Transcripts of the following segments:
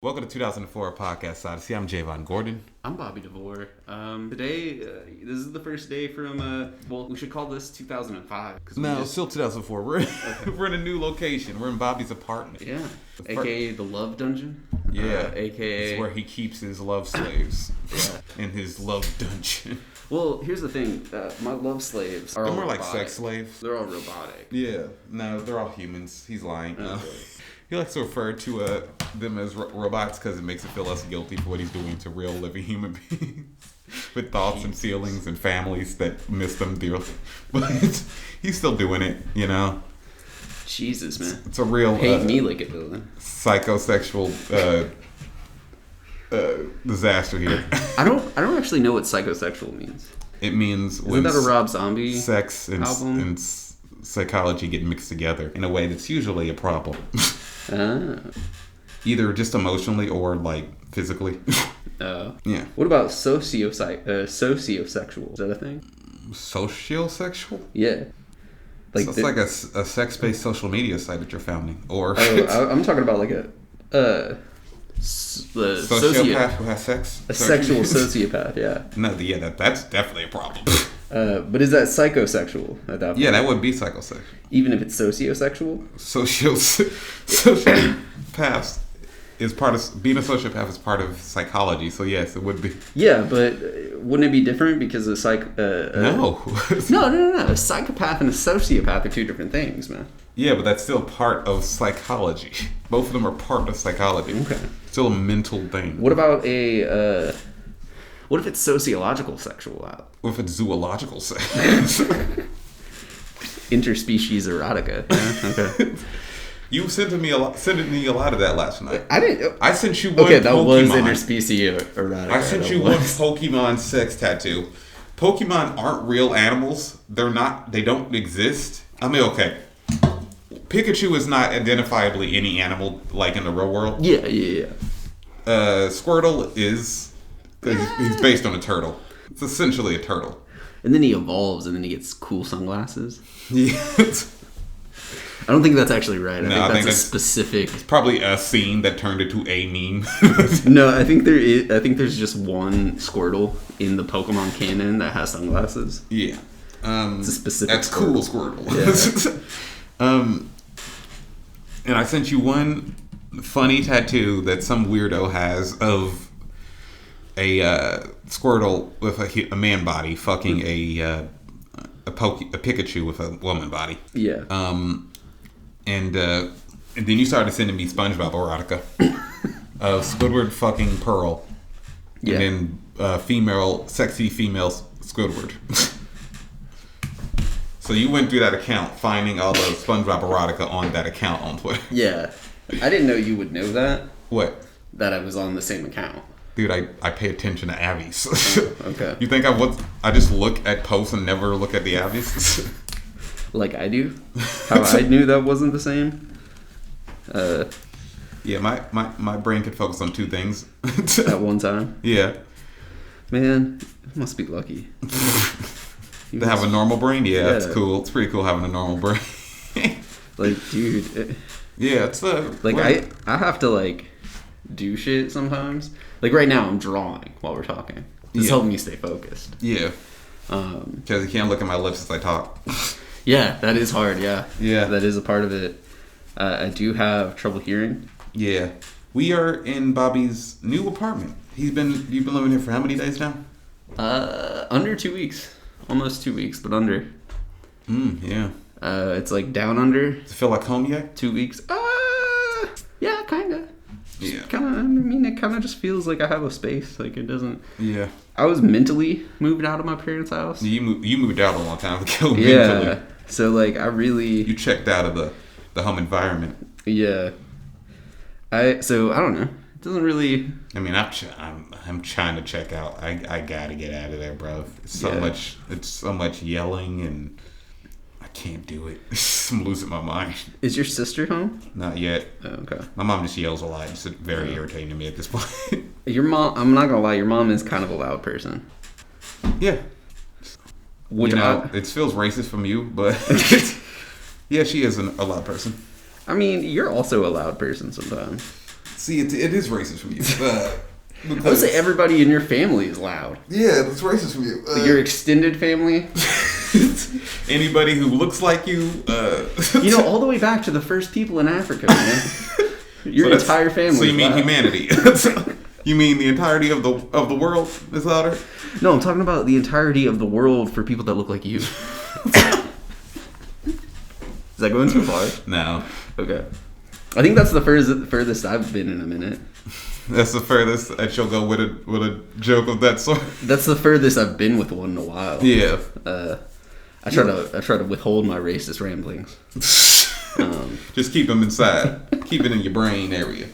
Welcome to 2004 Podcast Odyssey. I'm Javon Gordon. I'm Bobby DeVore. Today, this is the first day from, we should call this 2005. No, still 2004. We're in a new location. We're in Bobby's apartment. Yeah. AKA the Love Dungeon. Yeah. AKA... It's where he keeps his love slaves. Yeah. In his love dungeon. Well, here's the thing. My love slaves are all more robotic. like sex slaves. They're all robotic. Yeah. No, they're all humans. He's lying. He likes to refer to them as robots because it makes it feel less guilty for what he's doing to real living human beings with thoughts and feelings and families that miss them dearly. But he's still doing it, you know. Jesus, man. It's a real hate me like a villain. Psychosexual disaster here. I don't actually know what psychosexual means. It means isn't that a Rob Zombie sex and album? And psychology get mixed together in a way that's usually a problem. Either just emotionally or like physically. Yeah. What about sociosexual? Is that a thing? Sociosexual? Yeah. Like so it's like a sex-based social media site that you're founding, or I'm talking about like a sociopath who has sex. A sexual sociopath. Yeah. No, yeah, that's definitely a problem. But is that psychosexual at that point? Yeah, that would be psychosexual. Even if it's sociosexual? Sociopath is part of... Being a sociopath is part of psychology, so yes, it would be. Yeah, but wouldn't it be different because a No. No. A psychopath and a sociopath are two different things, man. Yeah, but that's still part of psychology. Both of them are part of psychology. Okay. Still a mental thing. What about what if it's sociological sexual? What if it's zoological sex? Interspecies erotica. Yeah, okay. You sent me a lot of that last night. I didn't. I sent you one. Okay, that Pokemon. was interspecies erotica. I sent you one Pokemon sex tattoo. Pokemon aren't real animals. They're not. They don't exist. I mean, okay. Pikachu is not identifiably any animal like in the real world. Yeah. Squirtle is. He's based on a turtle. It's essentially a turtle. And then he evolves, and then he gets cool sunglasses. Yeah. I don't think that's actually right. I think that's specific. It's probably a scene that turned into a meme. No, I think there's just one Squirtle in the Pokemon canon that has sunglasses. Yeah. It's a specific. That's cool Squirtle. Yeah. And I sent you one funny tattoo that some weirdo has of a Squirtle with a man body fucking a Pikachu with a woman body. Yeah. And then you started sending me SpongeBob erotica of Squidward fucking Pearl. Yeah. And then sexy female Squidward. So you went through that account, finding all the SpongeBob erotica on that account on Twitter. Yeah. I didn't know you would know that. What? That I was on the same account. Dude, I pay attention to Abby's. Okay. You think I just look at posts and never look at the Abby's? Like I do? How I knew that wasn't the same? Yeah, my brain can focus on two things. At one time? Yeah. Man, you must be lucky. To have a normal brain? Yeah, it's cool. It's pretty cool having a normal brain. Like, dude. Yeah, it's I have to, like, do shit sometimes. Like, right now, I'm drawing while we're talking. It's helping me stay focused. Yeah. Because you can't look at my lips as I talk. Yeah, that is hard, yeah. Yeah. That is a part of it. I do have trouble hearing. Yeah. We are in Bobby's new apartment. You've been living here for how many days now? Under 2 weeks. Almost 2 weeks, but under. Yeah. It's like down under. Does it feel like home yet? 2 weeks. Yeah, kind of. Yeah. It kind of just feels like I have a space. Like, it doesn't... Yeah. I was mentally moved out of my parents' house. You moved out a long time ago. Yeah. Mentally. So, like, I really... You checked out of the home environment. Yeah. I don't know. It doesn't really... I mean, I'm trying to check out. I gotta get out of there, bro. It's so much yelling, and I can't do it. I'm losing my mind. Is your sister home? Not yet. Oh, okay. My mom just yells a lot. It's very irritating to me at this point. Your mom, I'm not gonna lie, your mom is kind of a loud person. Yeah. Which it feels racist from you, but yeah, she is a loud person. I mean, you're also a loud person sometimes. See, it is racist from you. I would say everybody in your family is loud. Yeah, that's racist from you. Like your extended family. Anybody who looks like you. You know, all the way back to the first people in Africa, man. Your entire family. So you mean humanity? You mean the entirety of the world is louder? No, I'm talking about the entirety of the world for people that look like you. Is that going too far? No. Okay. I think that's the furthest I've been in a minute. That's the furthest that you'll go with a joke of that sort. That's the furthest I've been with one in a while. Yeah. I try to withhold my racist ramblings. Just keep them inside. Keep it in your brain area.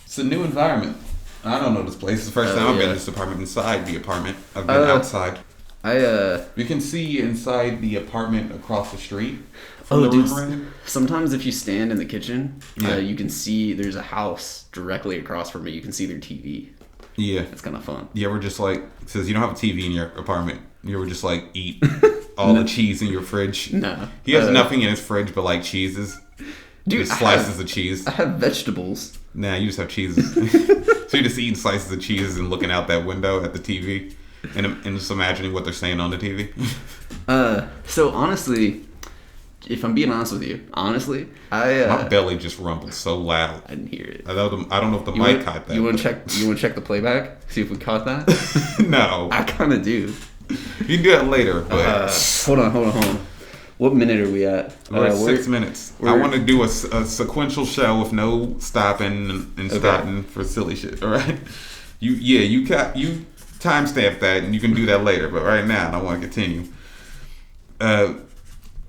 It's a new environment. I don't know this place. It's the first time I've been in this apartment inside the apartment. I've been outside. You can see inside the apartment across the street. Sometimes if you stand in the kitchen, you can see there's a house directly across from me. You can see their TV. Yeah. It's kind of fun. You ever just like, it says you don't have a TV in your apartment. You ever just like eat all the cheese in your fridge? No. He has nothing in his fridge but like cheeses. Dude, just slices of cheese. I have vegetables. Nah, you just have cheeses. So you're just eating slices of cheese and looking out that window at the TV and just imagining what they're saying on the TV. So honestly, if I'm being honest with you, my belly just rumbled so loud. I didn't hear it. I don't know if the mic caught that. You want to check the playback? See if we caught that? No. I kind of do. You can do that later. But hold on. What minute are we at? We're at 6 minutes. I want to do a sequential show with no stopping and starting for silly shit. All right. You timestamp that and you can do that later. But right now, I want to continue.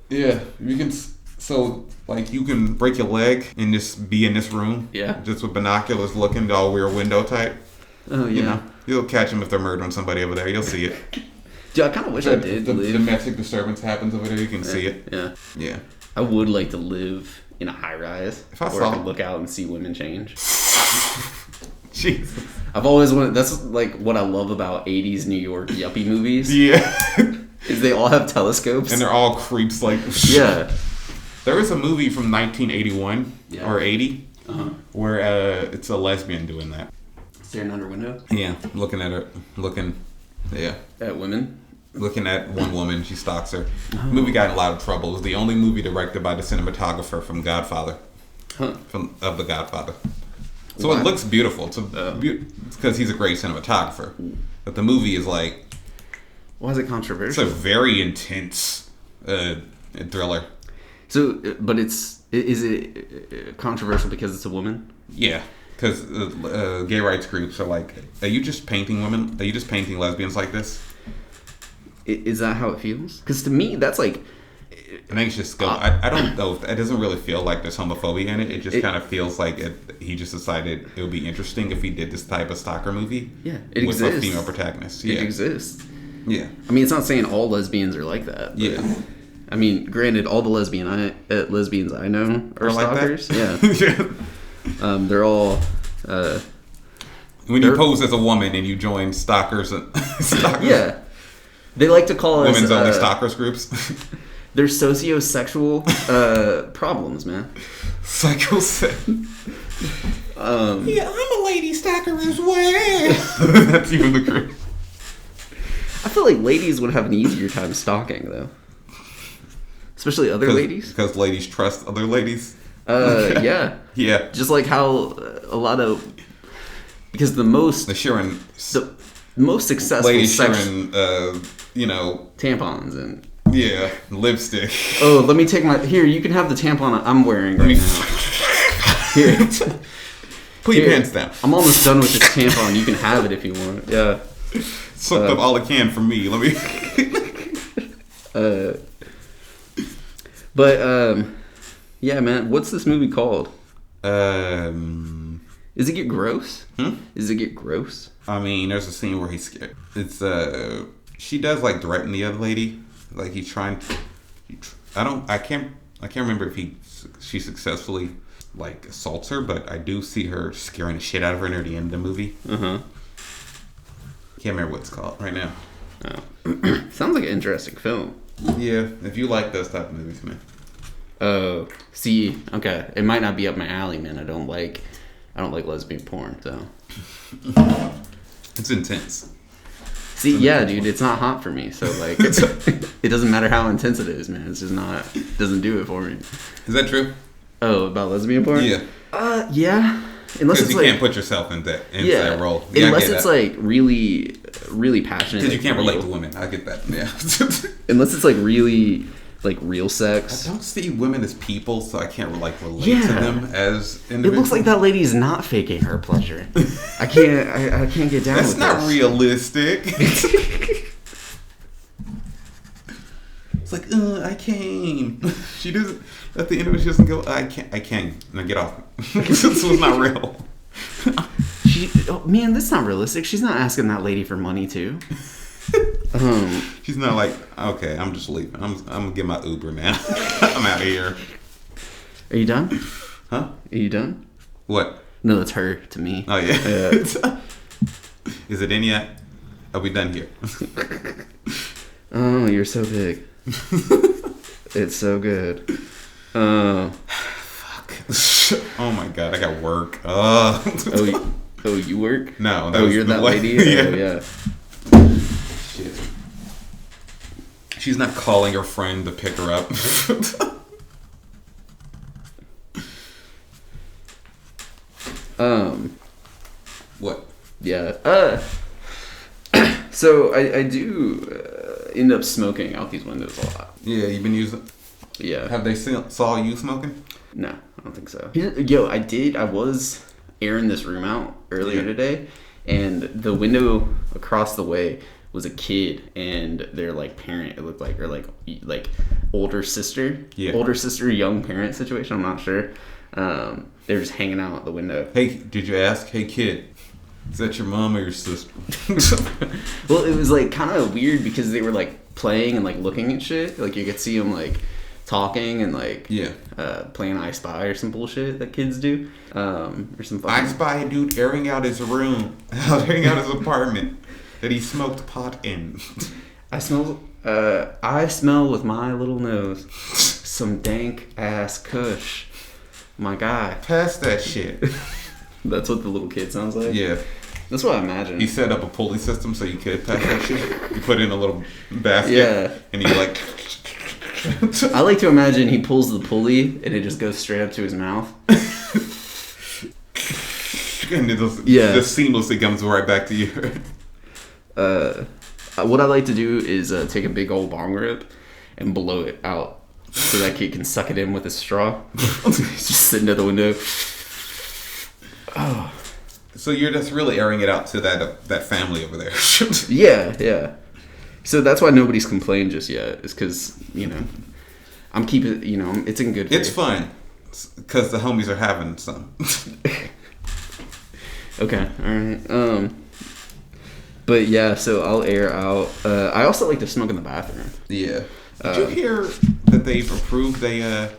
Yeah, you can. So like you can break your leg and just be in this room. Yeah. Just with binoculars looking all weird window type. Oh yeah. You know, you'll catch them if they're murdering somebody over there. You'll see it. Dude, I kind of wish I did. The domestic disturbance happens over there. You can see it. Yeah. Yeah. I would like to live in a high rise where I could look out and see women change. Jesus. I've always wanted. That's like what I love about '80s New York yuppie movies. Yeah. Is they all have telescopes and they're all creeps like. Yeah. There was a movie from 1981 or 80 where it's a lesbian doing that. Staring out her window? Yeah, looking at her. Yeah. At women? Looking at one woman, she stalks her. The movie got in a lot of trouble. It was the only movie directed by the cinematographer from Godfather. Of The Godfather. So it looks beautiful. It's because he's a great cinematographer. But the movie is like... Why is it controversial? It's a very intense thriller. So, but is it controversial because it's a woman? Yeah. Because gay rights groups are like, are you just painting women? Are you just painting lesbians like this? Is that how it feels? Because to me, that's like... I think it's just... I don't know. It doesn't really feel like there's homophobia in it. It just kind of feels like he just decided it would be interesting if he did this type of stalker movie. Yeah, it with exists. A female protagonist. Yeah. It exists. Yeah. I mean, it's not saying all lesbians are like that. Yeah. I mean, granted, all the lesbians I know are stalkers. Like that? Yeah. They're all... when you pose as a woman and you join stalkers... Yeah. They like to call us... Women's only stalkers groups. They're sociosexual problems, man. Psychosexual. Yeah, I'm a lady stalker as well. That's even the group. I feel like ladies would have an easier time stalking, though. Especially other ladies. Because ladies trust other ladies. Yeah. Yeah. Just like how a lot of... Because the most successful... Ladies sharing, tampons and... Yeah, lipstick. Oh, let me take my... Here, you can have the tampon I'm wearing right now. Here. Put your pants down. I'm almost done with this tampon. You can have it if you want. Yeah. Soaked up all it can for me. Let me... yeah, man. What's this movie called? Does it get gross? Does it get gross? I mean, there's a scene where he's scared. It's she does like threaten the other lady. Like he's trying to. I can't remember if she successfully like assaults her, but I do see her scaring the shit out of her near the end of the movie. Can't remember what it's called right now. Oh. Sounds like an interesting film. Yeah, if you like those type of movies, man. Oh, see, okay. It might not be up my alley, man. I don't I don't like lesbian porn, so. It's intense. See, yeah, dude, it's not hot for me. So, like, it doesn't matter how intense it is, man. It's just not, doesn't do it for me. Is that true? Oh, about lesbian porn? Yeah. Yeah. Unless it's you like, can't put yourself in that role. Yeah, unless it's like really, really passionate. Because like, you can't relate to women. I get that. Yeah. Unless it's like really, like real sex. I don't see women as people, so I can't relate to them as individuals. It looks like that lady's not faking her pleasure. I can't get down That's with not this. realistic. It's like, I came. She doesn't, at the end of it, she doesn't go, I can't. Now get off. This was not real. Man, that's not realistic. She's not asking that lady for money, too. She's not like, okay, I'm just leaving. I'm gonna get my Uber now. I'm out of here. Are you done? Huh? Are you done? What? No, that's her to me. Oh, yeah. Is it in yet? Are we done here? Oh, you're so big. It's so good. Fuck. Oh my god, I got work. You work? No. You're that lady? Yeah. Oh, yeah. Shit. She's not calling her friend to pick her up. What? Yeah. So I do end up smoking out these windows a lot. Yeah, you've been using. Yeah. Have they saw you smoking? No, I don't think so. Yo, I was airing this room out earlier today, and the window across the way was a kid and their like parent. It looked like, or like older sister, young parent situation. I'm not sure. They were just hanging out the window. Hey, did you ask? Hey, kid, is that your mom or your sister? Well, it was like kind of weird because they were like playing and like looking at shit. Like you could see them like talking and like playing I Spy or some bullshit that kids do. Or some I spy a dude airing out his room, airing out his apartment that he smoked pot in. I smell with my little nose some dank ass kush. My guy. Pass that shit. That's what the little kid sounds like? Yeah. That's what I imagine. He set up a pulley system so you could pass that shit. You put in a little basket. And you like... I like to imagine he pulls the pulley and it just goes straight up to his mouth. And it just seamlessly comes right back to you. What I like to do is take a big old bong rip and blow it out so that kid can suck it in with a straw. He's just sitting at the window. Oh. So you're just really airing it out to that family over there. Yeah. So that's why nobody's complained just yet. Is because, I'm keeping, it's in good faith. It's fun. Because the homies are having some. Okay, alright. But yeah, so I'll air out. I also like to smoke in the bathroom. Yeah. Did you hear that they've approved a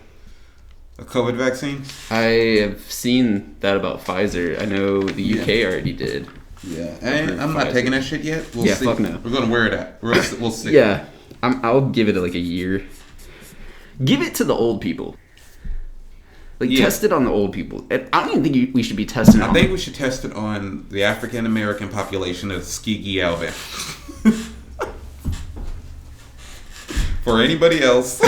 COVID vaccine? I have seen that about Pfizer. I know the UK already did. Yeah, and I'm not taking that shit yet. We'll see. Fuck no. We're gonna wear it out. We'll see. Yeah, I'll give it like a year. Give it to the old people. Test it on the old people. I don't even think we should be testing it I think we should test it on the African American population of Tuskegee, Alabama. For anybody else.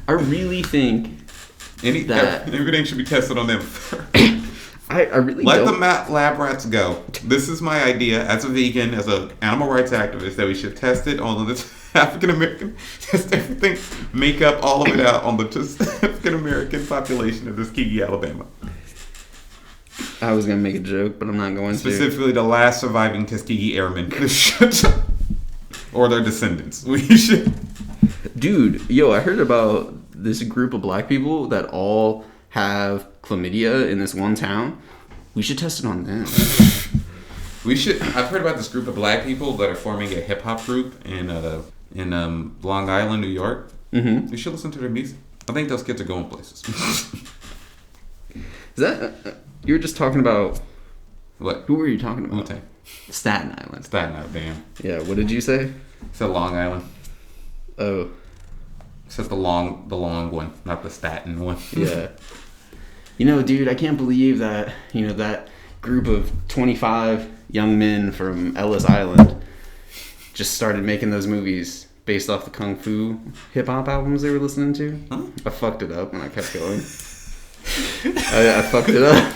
I really think that everything should be tested on them. I really let don't. the lab rats go. This is my idea as a vegan, as an animal rights activist, that we should test it on the African American, test everything, make up all of it out on the African American population of Tuskegee, Alabama. I was gonna make a joke, but I'm not going to. Specifically, the last surviving Tuskegee Airmen, or their descendants. We should. Dude, I heard about this group of black people that all have chlamydia in this one town. We should test it on them. We should. I've heard about this group of black people that are forming a hip hop group in Long Island, New York. Mm-hmm. We should listen to their music. I think those kids are going places. Is that you were just talking about? What? Who were you talking about? Wu-Tang. Staten Island. Staten Island, damn. Yeah. What did you say? It's a Long Island. Oh. It's just the long one, not the Staten one. Yeah. Dude, I can't believe that, that group of 25 young men from Ellis Island just started making those movies based off the Kung Fu hip-hop albums they were listening to. Huh? I fucked it up when I kept going. I fucked it up.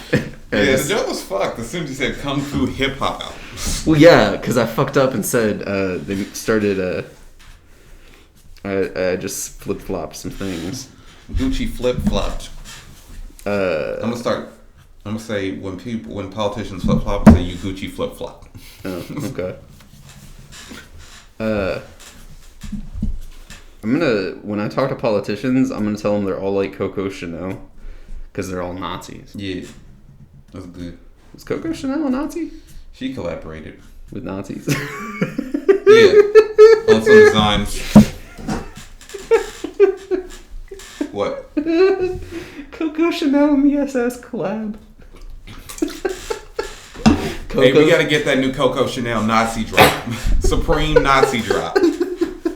Yeah, the joke was fucked as soon as you said Kung Fu hip-hop albums. Well, yeah, because I fucked up and said they started... I just flip-flopped some things. Gucci flip-flopped. I'm gonna say when politicians flip flop, say you Gucci flip flop. Oh, okay. When I talk to politicians, I'm gonna tell them they're all like Coco Chanel, because they're all Nazis. Yeah, that's good. Was Coco Chanel a Nazi? She collaborated With Nazis. Yeah, on some designs. What? Coco Chanel and the SS collab. Hey, we gotta get that new Coco Chanel Nazi drop. Supreme Nazi drop.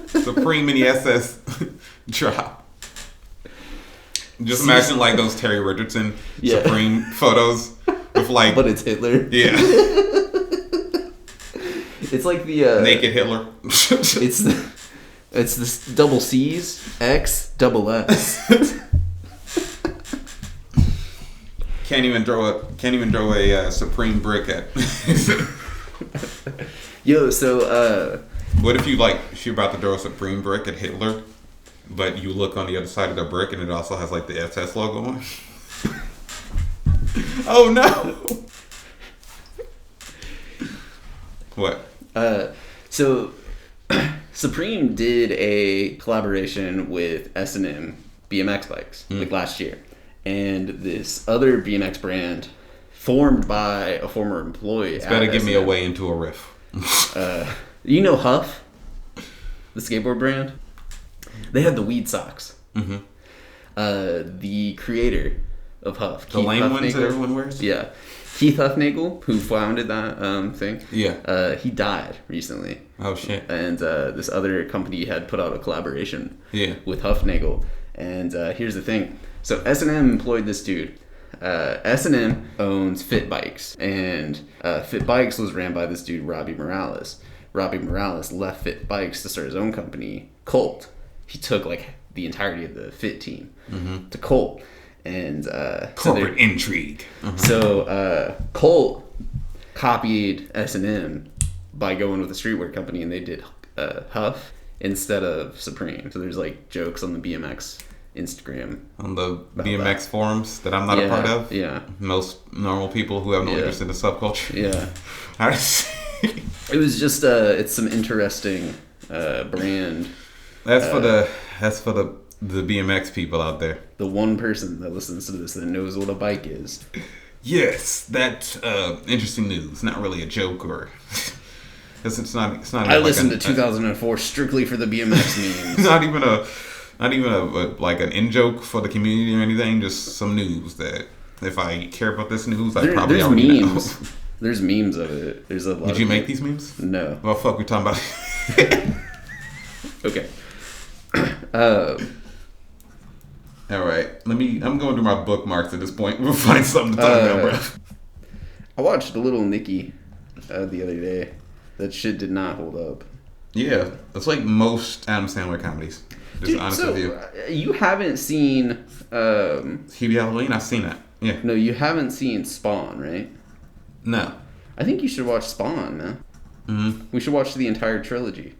Supreme in the SS drop. Just imagine like those Terry Richardson Supreme photos with like... But it's Hitler. Yeah. It's like the... naked Hitler. It's this double C's, X, double S. Can't even throw a Supreme brick at. Yo, so what if you're about to throw a Supreme brick at Hitler, but you look on the other side of the brick and it also has like the SS logo on? Oh no! What? So Supreme did a collaboration with S&M BMX bikes like last year. And this other BMX brand formed by a former employee. It's better give me a way into a riff. Huff, the skateboard brand? They had the weed socks. Mm-hmm. The creator of Huff, the lame ones that everyone wears? Yeah. Keith Huffnagel, who founded that thing, he died recently. Oh, shit. And this other company had put out a collaboration with Huffnagel. And here's the thing. So S&M employed this dude. S&M owns Fit Bikes. And Fit Bikes was ran by this dude, Robbie Morales. Robbie Morales left Fit Bikes to start his own company, Colt. He took like the entirety of the Fit team to Colt. And corporate intrigue. So Colt copied S&M by going with a streetwear company, and they did Huff instead of Supreme. So there's like jokes on the BMX Instagram, on the BMX forums that I'm not a part of. Yeah, most normal people who have no interest in the subculture. Yeah, it was just it's some interesting brand. That's for the BMX people out there. The one person that listens to this that knows what a bike is. Yes, that's interesting news. Not really a joke or. It's not. I listened to 2004 strictly for the BMX memes. Not even a like an in joke for the community or anything. Just some news that if I care about this news, I probably already know. There's memes of it. There's a lot. Did you make these memes? No. Well, fuck, we talking about. Okay. All right. I'm going through my bookmarks at this point. We'll find something to talk about, bro. I watched Little Nicky the other day. That shit did not hold up. Yeah, it's like most Adam Sandler comedies. Just honest with you. You haven't seen Hubie Halloween? I've seen that. Yeah. No, you haven't seen Spawn, right? No. I think you should watch Spawn, man. Mm-hmm. We should watch the entire trilogy.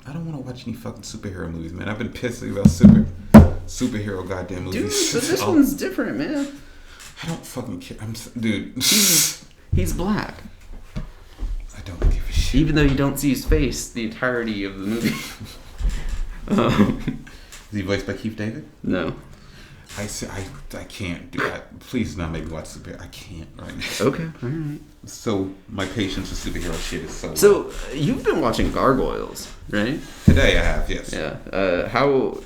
I don't want to watch any fucking superhero movies, man. I've been pissed about superhero goddamn movies. Dude, so this one's different, man. I don't fucking care. Dude. He's black. I don't give a shit. Even though you don't see his face the entirety of the movie. Is he voiced by Keith David? No. I can't do that. Please do not make me watch superhero. I can't right now. Okay, all right. So my patience with superhero shit is so. So you've been watching Gargoyles, right? Today I have, yes. Yeah. How?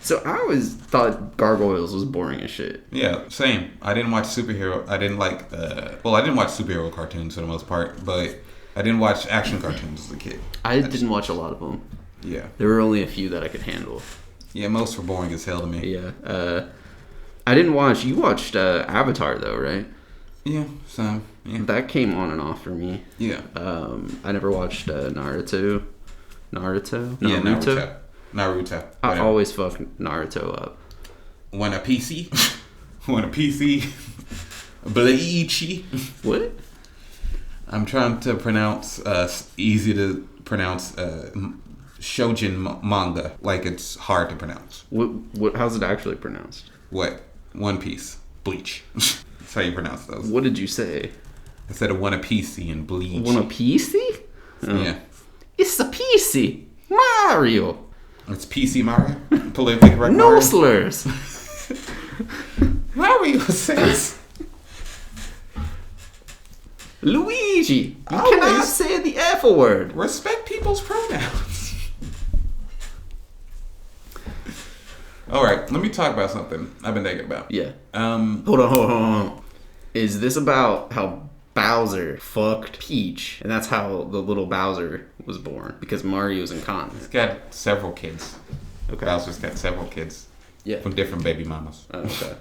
So I always thought Gargoyles was boring as shit. Yeah, same. I didn't watch superhero. I didn't like. I didn't watch superhero cartoons for the most part, but I didn't watch action cartoons as a kid. I didn't watch a lot of them. Yeah. There were only a few that I could handle. Yeah, most were boring as hell to me. Yeah. I didn't watch. You watched Avatar though, right? Yeah, so yeah. That came on and off for me. Yeah. I never watched Naruto. Naruto? Yeah, Naruto. I always fuck Naruto up. Want a PC? Want a PC? Bleachy. What? I'm trying to pronounce easy to pronounce shoujin manga like it's hard to pronounce. What? How's it actually pronounced? What? One Piece. Bleach. That's how you pronounce those. What did you say? I said a One PC and Bleach. One a PC? Oh. Yeah. It's a PC. Mario. It's PC Mario. Politically correct No Mario. slurs. Mario says. Luigi. You Always cannot say the F word. Respect people's pronouns. All right, let me talk about something I've been thinking about. Yeah. Hold on. Is this about how Bowser fucked Peach, and that's how the little Bowser was born? Because Mario's incontinent. He's got several kids. Okay. Bowser's got several kids. Yeah. From different baby mamas. Oh, okay.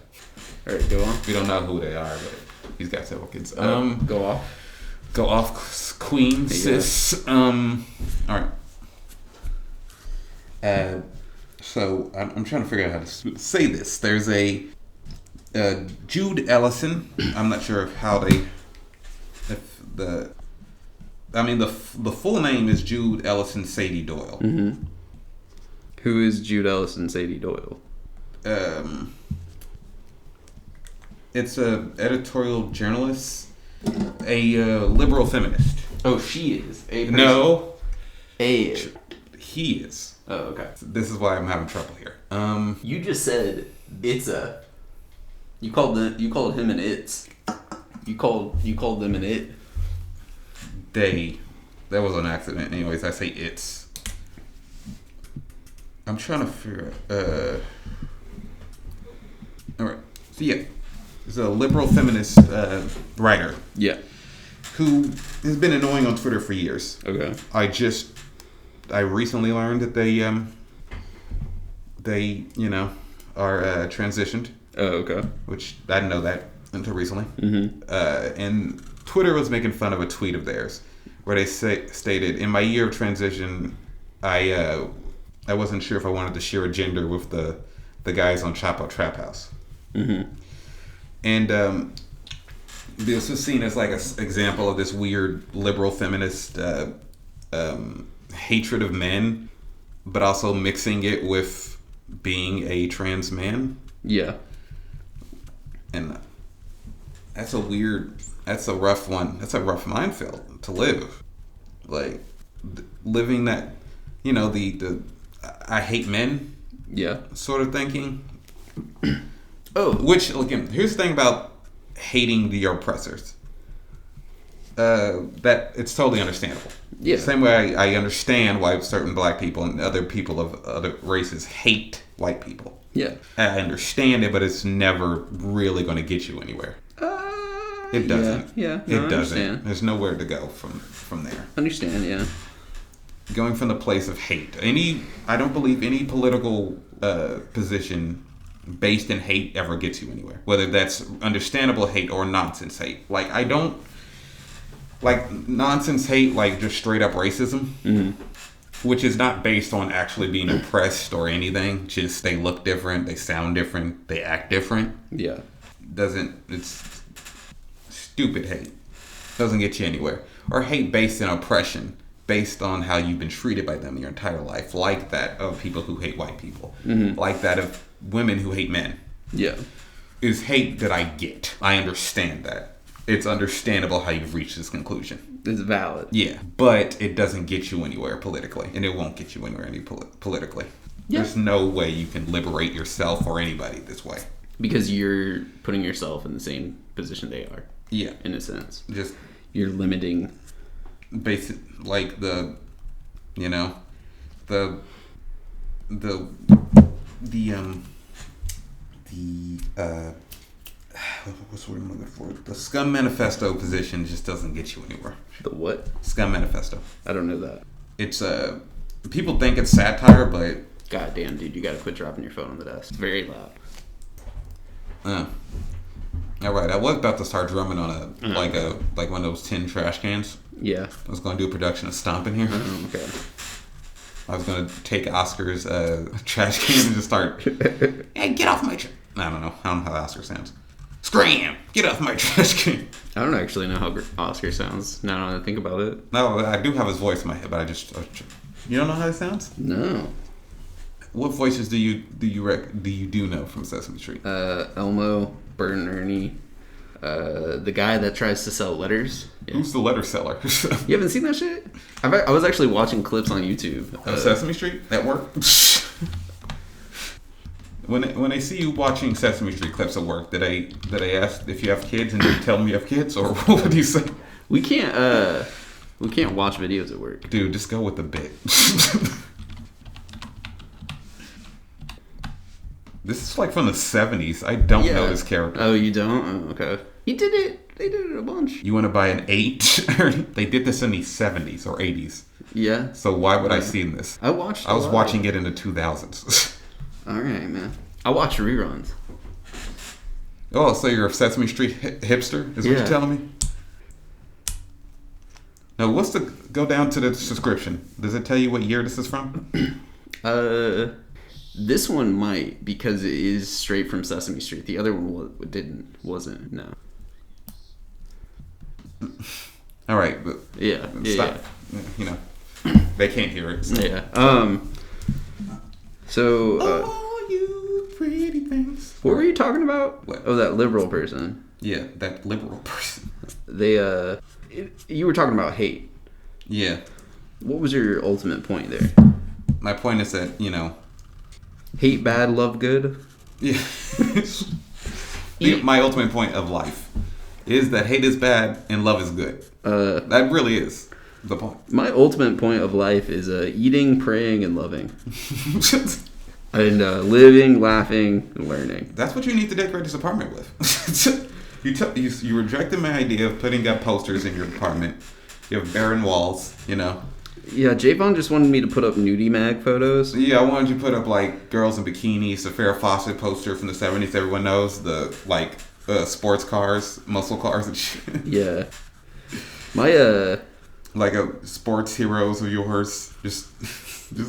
All right, go on. We don't know who they are, but he's got several kids. Go off. Go off, queen, sis. All right. So I'm trying to figure out how to say this. There's a Jude Ellison. I'm not sure the full name is Jude Ellison Sadie Doyle. Mm-hmm. Who is Jude Ellison Sadie Doyle? It's a editorial journalist, a liberal feminist. Oh, she is. No. He is. Oh, okay. This is why I'm having trouble here. You just said it's a. You called him an it's. You called them an it. That was an accident. Anyways, I say it's. I'm trying to figure out. All right. So yeah, he's a liberal feminist writer. Yeah. Who has been annoying on Twitter for years. Okay. I recently learned that they are transitioned. Oh, okay. Which I didn't know that until recently. Mm-hmm. And Twitter was making fun of a tweet of theirs where they stated, "In my year of transition, I wasn't sure if I wanted to share a gender with the guys on Chapo Trap House." Mm-hmm. And this was seen as like an example of this weird liberal feminist hatred of men, but also mixing it with being a trans man. Yeah. And that's a rough one. That's a rough minefield to live. Like, living that, the I hate men. Yeah. Sort of thinking. Which, again, here's the thing about hating the oppressors. That it's totally understandable. Yeah. Same way I understand why certain black people and other people of other races hate white people. Yeah. I understand it, but it's never really going to get you anywhere. It doesn't. Yeah. No, it doesn't. Understand. There's nowhere to go from there. Understand, yeah. Going from the place of hate. I don't believe any political position based in hate ever gets you anywhere. Whether that's understandable hate or nonsense hate. Like, I don't like nonsense hate, like just straight up racism. Mm-hmm. Which is not based on actually being oppressed or anything. Just they look different, they sound different, they act different. Yeah. It's stupid hate. Doesn't get you anywhere. Or hate based in oppression, based on how you've been treated by them your entire life. Like that of people who hate white people. Mm-hmm. Like that of women who hate men. Yeah. Is hate that I get. I understand that. It's understandable how you've reached this conclusion. It's valid. Yeah, but it doesn't get you anywhere politically, and it won't get you anywhere politically. Yeah. There's no way you can liberate yourself or anybody this way. Because you're putting yourself in the same position they are. Yeah. In a sense. Just you're limiting basic, like the what's the word I'm looking for? The Scum Manifesto position just doesn't get you anywhere. The what? Scum Manifesto. I don't know that. It's people think it's satire, but God damn, dude, you gotta quit dropping your phone on the desk. It's very loud. All right, I was about to start drumming on like one of those tin trash cans. Yeah. I was going to do a production of Stomping here. Okay. I was going to take Oscar's trash can and just start, hey, get off my trash. I don't know how Oscar sounds. Scram! Get off my trash can. I don't actually know how Oscar sounds now that I think about it. No, I do have his voice in my head, but you don't know how he sounds? No. What voices do you know from Sesame Street? Elmo, Bert and Ernie, the guy that tries to sell letters. Yeah. Who's the letter seller? You haven't seen that shit? I was actually watching clips on YouTube. Sesame Street at work? When they see you watching Sesame Street clips at work, did they ask if you have kids and you tell them you have kids, or what do you say? We can't watch videos at work. Dude, just go with the bit. This is like from the 70s. I don't know this character. Oh, you don't? Oh, okay. He did it. They did it a bunch. You want to buy an 8? They did this in the 70s or 80s. Yeah. So why would I see this? I was watching it in the 2000s. All right, man. I watch reruns. Oh, so you're a Sesame Street hipster? Is what you're telling me? Now, go down to the description. Does it tell you what year this is from? This one might, because it is straight from Sesame Street. The other one wasn't. No. All right, but stop. Yeah. You know, they can't hear it. So. Yeah. So. Oh, you pretty things. What were you talking about? What? Oh, that liberal person. Yeah, that liberal person. You were talking about hate. Yeah. What was your ultimate point there? My point is that, hate bad, love good? Yeah. My ultimate point of life is that hate is bad and love is good. That really is the point. My ultimate point of life is eating, praying, and loving. And living, laughing, and learning. That's what you need to decorate this apartment with. You rejected my idea of putting up posters in your apartment. You have barren walls, Yeah, Javon just wanted me to put up nudie mag photos. Yeah, I wanted you to put up, like, girls in bikinis, the Farrah Fawcett poster from the 70s everyone knows, the, like, sports cars, muscle cars and shit. Yeah. My, like, sports heroes of yours, just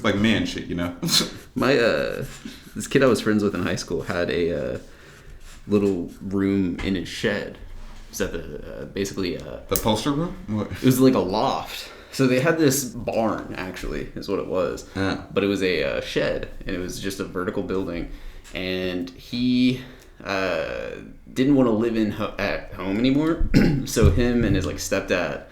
like man shit, My, this kid I was friends with in high school had a little room in his shed. It was at basically... the poster room? What? It was like a loft. So they had this barn, actually, is what it was. Yeah. But it was a shed, and it was just a vertical building. And he didn't want to live at home anymore. So him and his stepdad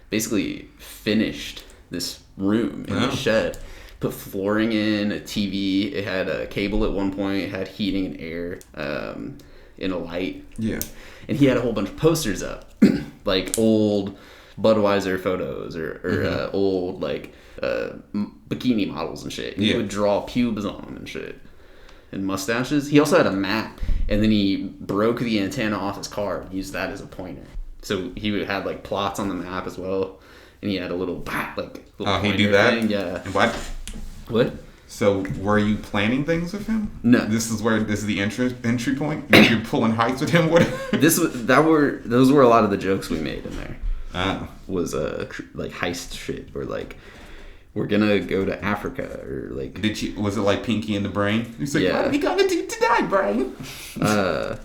basically finished this room in the shed. Put flooring in, a TV. It had a cable at one point. It had heating and air, and a light. Yeah. And he had a whole bunch of posters up, like old Budweiser photos or old bikini models and shit. And he would draw pubes on them and shit and mustaches. He also had a map, and then he broke the antenna off his car and used that as a pointer. So he would have plots on the map as well, and he had a little he do that thing. Yeah. And what? So were you planning things with him? No. This is the entry point. You're pulling heights with him. What? Those were a lot of the jokes we made in there. Was heist shit, or we're gonna go to Africa, or was it like Pinky and the Brain? He's like, what are we gonna do tonight, Brain? But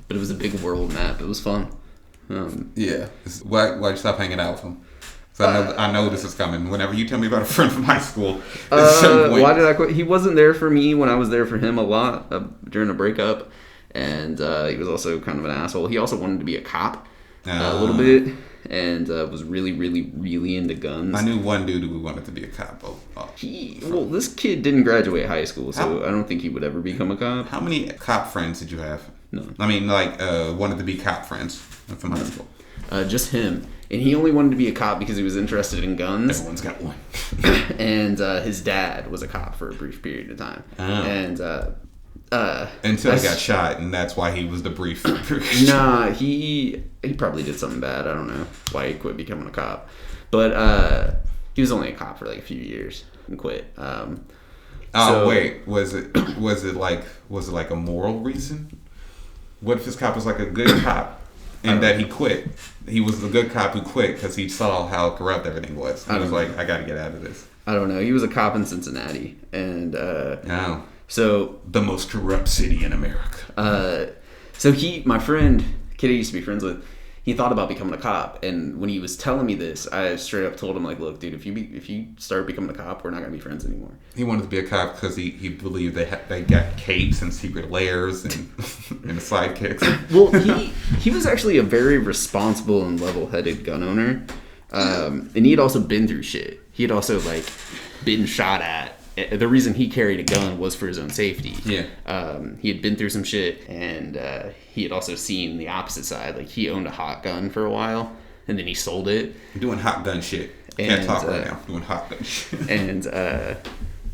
it was a big world map. It was fun. Yeah. Why'd you stop hanging out with him? So I know this is coming. Whenever you tell me about a friend from high school, at some point. Why did I quit? He wasn't there for me when I was there for him a lot during a breakup, and he was also kind of an asshole. He also wanted to be a cop. A little bit, and was really, really, really into guns. I knew one dude who wanted to be a cop. This kid didn't graduate high school, so I don't think he would ever become a cop. How many cop friends did you have? No. I mean, wanted to be cop friends from high school. Just him. And he only wanted to be a cop because he was interested in guns. Everyone's got one. And his dad was a cop for a brief period of time. Oh. And until he got shot, and that's why he was the brief. Nah, he probably did something bad. I don't know why he quit becoming a cop, but he was only a cop for a few years and quit. Wait, was it like a moral reason, what if this cop was like a good cop and that he quit? He was the good cop who quit because he saw how corrupt everything was. He was like, I got to get out of this. I don't know. He was a cop in Cincinnati, and so the most corrupt city in America. So my friend, kid I used to be friends with, he thought about becoming a cop, and when he was telling me this, I straight up told him, like, look, dude, if you start becoming a cop, we're not gonna be friends anymore. He wanted to be a cop because he believed they got capes and secret lairs and and sidekicks. Well, he was actually a very responsible and level-headed gun owner, and he had also been through shit. He had also like been shot at. The reason he carried a gun was for his own safety. Yeah. He had been through some shit, and he had also seen the opposite side. Like, he owned a hot gun for a while, and then he sold it. You're doing hot gun shit. Can't talk right now. Doing hot gun shit. And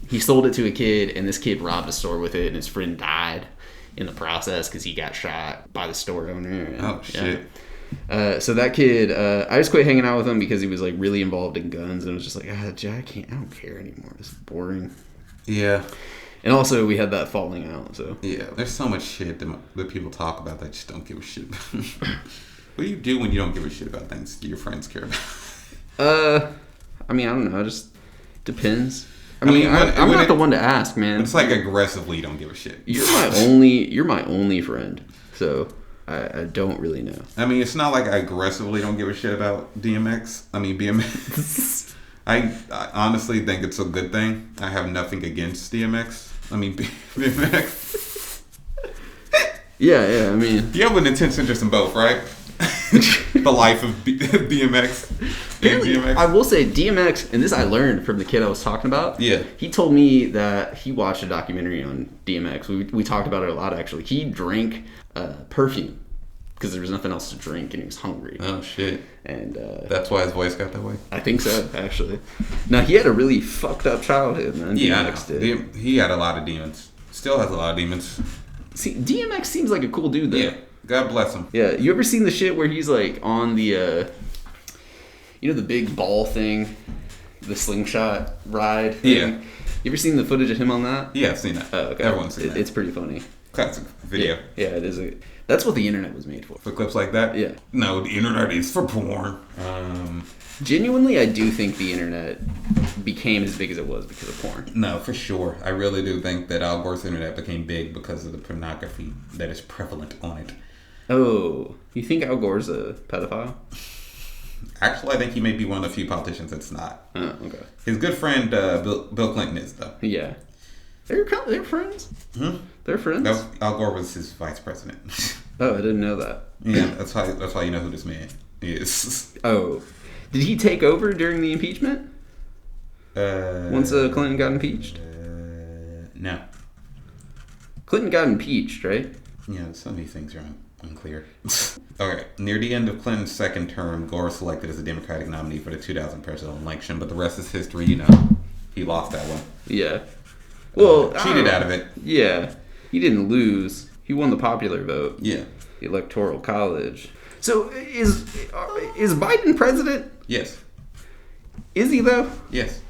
he sold it to a kid, and this kid robbed a store with it, and his friend died in the process because he got shot by the store owner. And, oh, shit. Yeah. So that kid, I just quit hanging out with him because he was like really involved in guns, and it was just like, I don't care anymore. This is boring. Yeah. And also, we had that falling out. So yeah, there's so much shit that people talk about that just don't give a shit about. What do you do when you don't give a shit about things your friends care about? I mean, I don't know. It just depends. I'm not the one to ask, man. It's like aggressively you don't give a shit. You're my only friend. So I don't really know. I mean, it's not like I aggressively don't give a shit about BMX. I honestly think it's a good thing. I have nothing against BMX. Yeah, I mean... You have an intense interest in both, right? The life of BMX. BMX. I will say DMX, and this I learned from the kid I was talking about. Yeah. He told me that he watched a documentary on DMX. We talked about it a lot, actually. He drank perfume because there was nothing else to drink, and he was hungry. Oh, shit. And that's why his voice got that way? I think so, actually. Now, he had a really fucked up childhood, man. Yeah, DMX did. He had a lot of demons. Still has a lot of demons. See, DMX seems like a cool dude, though. Yeah. God bless him. Yeah, you ever seen the shit where he's like on the, the big ball thing, the slingshot ride thing? Yeah. You ever seen the footage of him on that? Yeah, I've seen that. Oh, okay. Everyone's seen that. It's pretty funny. Classic video. Yeah, it is. That's what the internet was made for. For clips like that? Yeah. No, the internet is for porn. Genuinely, I do think the internet became as big as it was because of porn. No, for sure. I really do think that Al Gore's internet became big because of the pornography that is prevalent on it. Oh, you think Al Gore's a pedophile? Actually, I think he may be one of the few politicians that's not. Oh, okay. His good friend, Bill Clinton, is, though. Yeah. They're friends? Hmm? They're friends? Al Gore was his vice president. Oh, I didn't know that. Yeah, that's how you know who this man is. Oh. Did he take over during the impeachment? Once Clinton got impeached? No. Clinton got impeached, right? Yeah, so many things are unclear. Okay, near the end of Clinton's second term, Gore was selected as the Democratic nominee for the 2000 presidential election, but the rest is history, He lost that one. Yeah. Well, cheated out of it. Yeah. He didn't lose. He won the popular vote. Yeah. The Electoral College. So, is Biden president? Yes. Is he, though? Yes.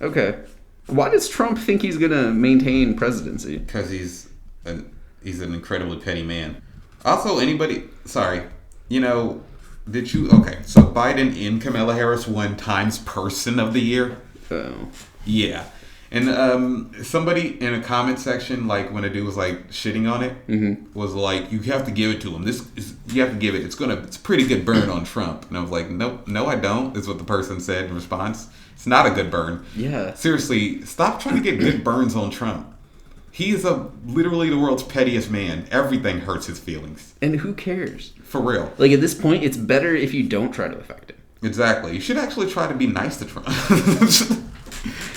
Okay. Why does Trump think he's going to maintain presidency? Because he's an incredibly petty man. Also, okay, so Biden and Kamala Harris won Times Person of the Year. Oh. Yeah. And somebody in a comment section, like when a dude was like shitting on it, was like, "You have to give it to him. You have to give it. It's a pretty good burn on Trump." And I was like, "No, I don't." Is what the person said in response. It's not a good burn. Yeah. Seriously, stop trying to get good burns on Trump. He is literally the world's pettiest man. Everything hurts his feelings. And who cares? For real. Like, at this point, it's better if you don't try to affect him. Exactly. You should actually try to be nice to Trump.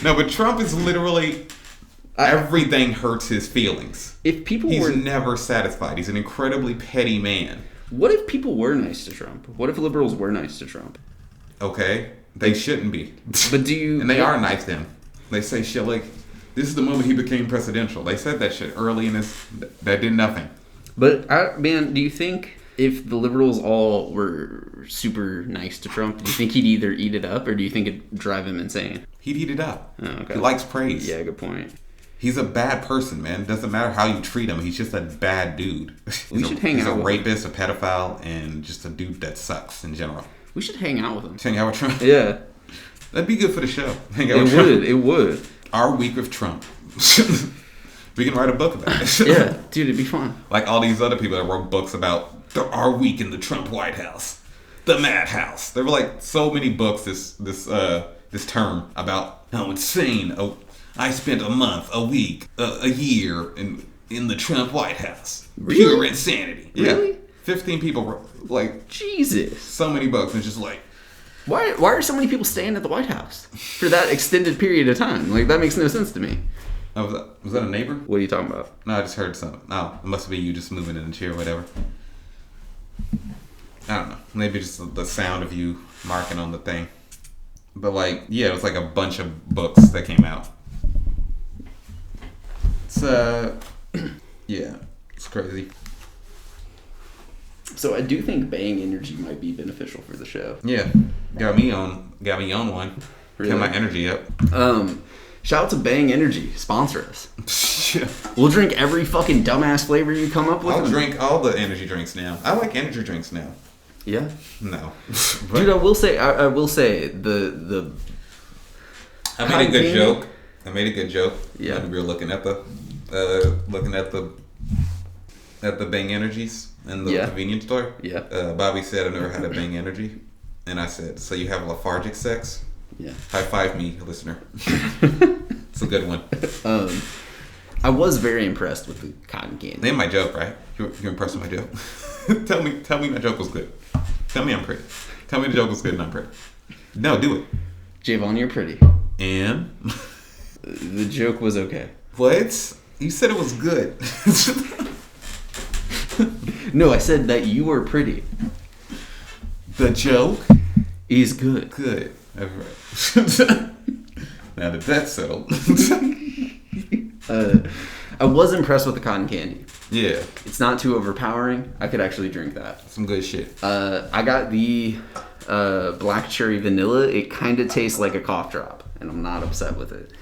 No, but Trump is literally... everything hurts his feelings. He's never satisfied. He's an incredibly petty man. What if people were nice to Trump? What if liberals were nice to Trump? Okay. They shouldn't be. But do you... And they are nice to him. They say shit like, this is the moment he became presidential. They said that shit early in his... That did nothing. But, man, do you think if the liberals all were super nice to Trump, do you think he'd either eat it up or do you think it'd drive him insane? He'd eat it up. Oh, okay. He likes praise. Yeah, good point. He's a bad person, man. Doesn't matter how you treat him. He's just a bad dude. We should hang out with him. He's a rapist, a pedophile, and just a dude that sucks in general. We should hang out with him. Hang out with Trump? Yeah. That'd be good for the show. Hang out with Trump. It would. Our week with Trump. We can write a book about it. Yeah, dude, it'd be fun. Like all these other people that wrote books about our week in the Trump White House. The Madhouse. There were like so many books this term about how insane. Oh, I spent a month, a week, a year in the Trump White House. Really? Pure insanity. Really? Yeah. 15 people wrote, like, Jesus. so many books. And just like, Why are so many people staying at the White House for that extended period of time? Like, that makes no sense to me. oh, was that a neighbor? What are you talking about? No, I just heard something. Oh, it must be you just moving in the chair or whatever. I don't know. Maybe just the sound of you marking on the thing. But like, yeah, it was like a bunch of books that came out. It's yeah, it's crazy. So I do think Bang Energy might be beneficial for the show. Yeah, got me on one. Really? Get my energy up. Shout out to Bang Energy, sponsor us. Yeah. We'll drink every fucking dumbass flavor you come up with. I'll drink all the energy drinks now. I like energy drinks now. Yeah. No. Dude, I will say the I made a good joke. Yeah. When we were looking at the Bang Energies in the convenience store. Yeah. Bobby said, "I've never had a Bang Energy," and I said, "So you have lethargic sex?" Yeah. High five me, listener. It's a good one. I was very impressed with the cotton candy. Name my joke, right? You're impressed with my joke. Tell me my joke was good. Tell me I'm pretty. Tell me the joke was good and I'm pretty. No, do it. Javon, you're pretty. And The joke was okay. what? You said it was good. No, I said that you were pretty. The joke is good. Good. All right. Now that that's settled. I was impressed with the cotton candy. Yeah. It's not too overpowering. I could actually drink that. Some good shit. I got the black cherry vanilla. It kind of tastes like a cough drop, and I'm not upset with it.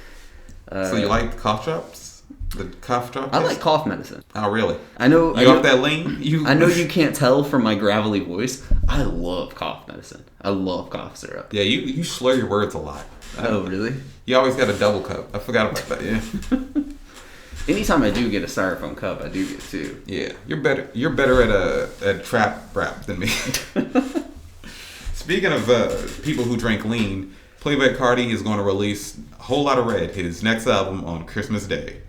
So you like cough drops? The cough drop? I like cough medicine. Oh, really? I know. You off that lane? I know you can't tell from my gravelly voice. I love cough medicine. I love cough syrup. Yeah, you slur your words a lot. Oh, really? You always got a double cup. I forgot about that. Yeah. Anytime I do get a styrofoam cup, I do get two. Yeah, you're better. You're better at trap rap than me. Speaking of people who drink lean, Playboi Carti is going to release Whole Lotta Red, his next album, on Christmas Day,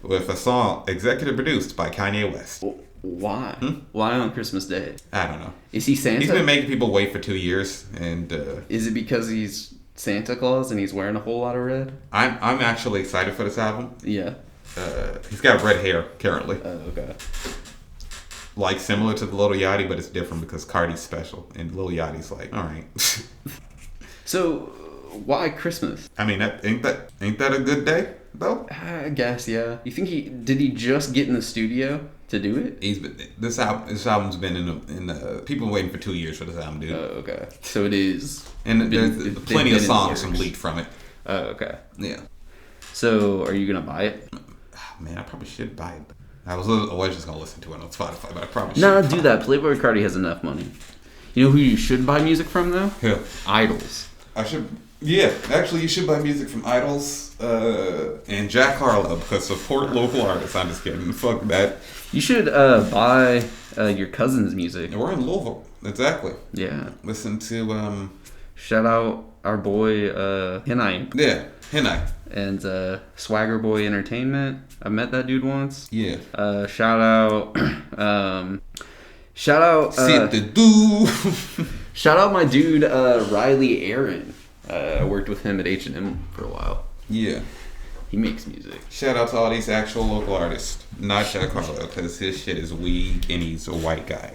with a song executive produced by Kanye West. Why? Why on Christmas Day? I don't know. Is he Santa? He's been making people wait for 2 years, and is it because he's Santa Claus and he's wearing a whole lot of red? I'm actually excited for this album. Yeah. He's got red hair currently. Oh, okay. Like similar to the Lil Yachty, but it's different because Cardi's special, and Lil Yachty's like, all right. So, why Christmas? I mean, ain't that a good day though? I guess, yeah. You think did he just get in the studio to do it? This album's been in the people waiting for 2 years for this album, dude. Oh, okay. So it is. And there's plenty of songs leaked from it. Oh, okay. Yeah. So, are you gonna buy it? Man, I probably should buy it. I was just gonna listen to it on Spotify, but I probably should. No, do that. Playboi Carti has enough money. You know who you should buy music from though? Who? Idols. I should. Yeah, actually, you should buy music from Idols and Jack Harlow because support local artists. I'm just kidding. Fuck that. You should buy your cousin's music. We're in Louisville. Exactly. Yeah. Listen to shout out our boy Henai. Yeah, Henai. And Swagger Boy Entertainment. I met that dude once. Yeah. Shout out. Shout out. Shout out my dude Riley Aaron. I worked with him at H&M for a while. Yeah. He makes music. Shout out to all these actual local artists. Not Jack Harlow, because his shit is weak and he's a white guy.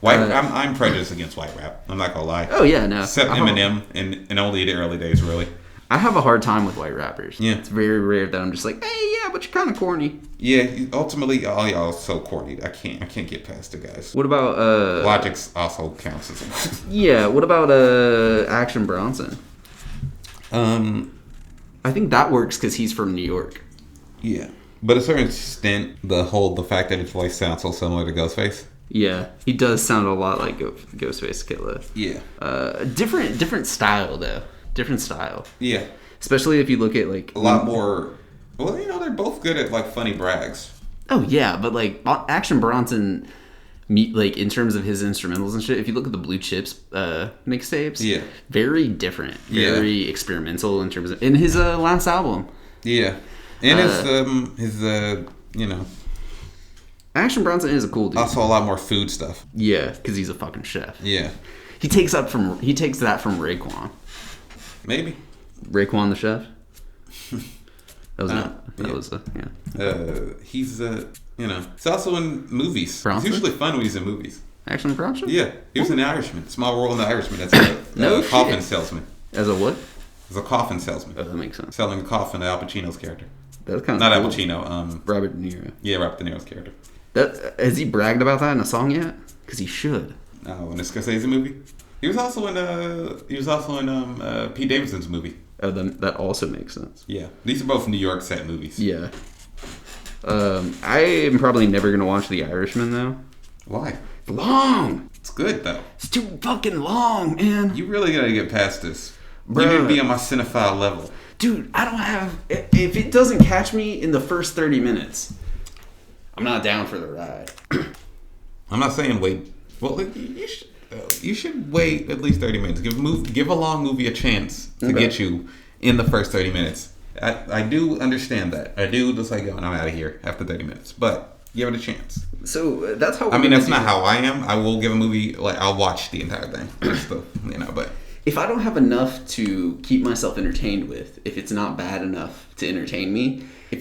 And I'm prejudiced against white rap. I'm not gonna lie. Oh yeah, no. Except Eminem and only the early days, really. I have a hard time with white rappers. Yeah. It's very rare that I'm just like, hey, yeah, but you're kind of corny. Yeah, ultimately, all y'all are so corny. I can't get past the guys. What about Logic's also counts as yeah. What about Action Bronson? I I think that works because he's from New York. Yeah. But to a certain extent, the fact that his voice sounds so similar to Ghostface. Yeah, he does sound a lot like Ghostface Killah. Yeah. Different style though. Different style. Yeah. Especially if you look at like a lot more. Well, they're both good at like funny brags. Oh yeah, but like Action Bronson, like in terms of his instrumentals and shit. If you look at the Blue Chips mixtapes, yeah, very different, very experimental in terms of in his last album. Yeah, and his Action Bronson is a cool dude. Also, a lot more food stuff. Yeah, because he's a fucking chef. Yeah, he takes that from Raekwon. Maybe Raekwon the chef. He's he's also in movies. Bronson? It's usually fun when he's in movies. Action Bronson? Yeah, he was in The Irishman. Small role in The Irishman. That's a coffin salesman. As a what? As a coffin salesman. Oh, that makes sense. Selling a coffin to Al Pacino's character. That's kind of not cool. Al Pacino. Robert De Niro. Yeah, Robert De Niro's character. Has he bragged about that in a song yet? Because he should. Oh, in a Scorsese movie. He was also in Pete Davidson's movie. Oh, then that also makes sense. Yeah, these are both New York set movies. Yeah. I am probably never gonna watch The Irishman though. Why? Long. It's good though. It's too fucking long, man. You really gotta get past this. Bruh. You need to be on my cinephile level. Dude, I don't have. If it doesn't catch me in the first 30 minutes, I'm not down for the ride. I'm not saying wait. Well, you should wait at least 30 minutes. Give a long movie a chance to get you in the first 30 minutes. I do understand that. I do just like, I'm out of here after 30 minutes. But give it a chance. So that's how. That's not how I am. I will give a movie I'll watch the entire thing. But if I don't have enough to keep myself entertained with, if it's not bad enough to entertain me, if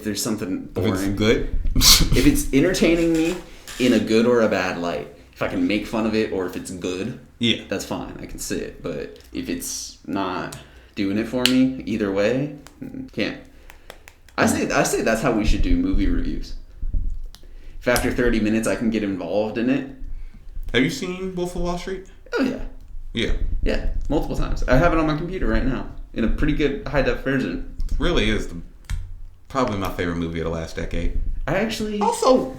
there's something boring, if it's good, if it's entertaining me in a good or a bad light, if I can make fun of it or if it's good, yeah, that's fine. I can see it. But if it's not doing it for me, either way, can't. I say that's how we should do movie reviews. If after 30 minutes I can get involved in it. Have you seen Wolf of Wall Street? Oh yeah. Yeah. Yeah, multiple times. I have it on my computer right now in a pretty good high def version. It really is probably my favorite movie of the last decade. Also,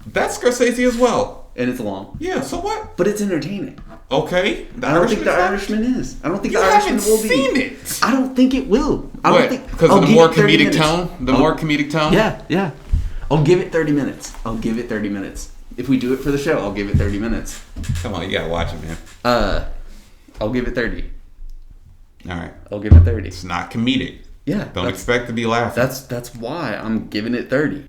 that's Scorsese as well. And it's long. Yeah, so what? But it's entertaining. Okay. I don't think The Irishman is. I don't think The Irishman will be. You haven't seen it. I don't think it will. I don't think because of the more comedic tone? The more comedic tone? Yeah. I'll give it 30 minutes. If we do it for the show, I'll give it 30 minutes. Come on, you gotta watch it, man. I'll give it 30. All right. I'll give it 30. It's not comedic. Yeah. Don't expect to be laughing. That's why I'm giving it 30.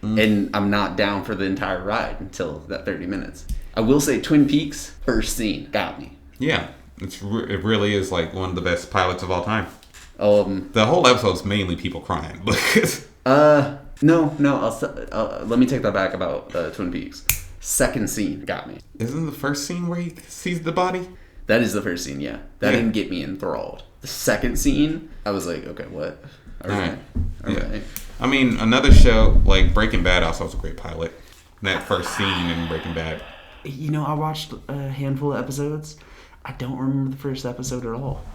And I'm not down for the entire ride until that 30 minutes. I will say Twin Peaks first scene got me. Yeah, it really is like one of the best pilots of all time. The whole episode's mainly people crying. No. Let me take that back about Twin Peaks. Second scene got me. Isn't the first scene where he sees the body? That is the first scene, yeah. That didn't get me enthralled. The second scene, I was like, okay, what? All right. Another show like Breaking Bad also has a great pilot. That first scene in Breaking Bad. I watched a handful of episodes. I don't remember the first episode at all.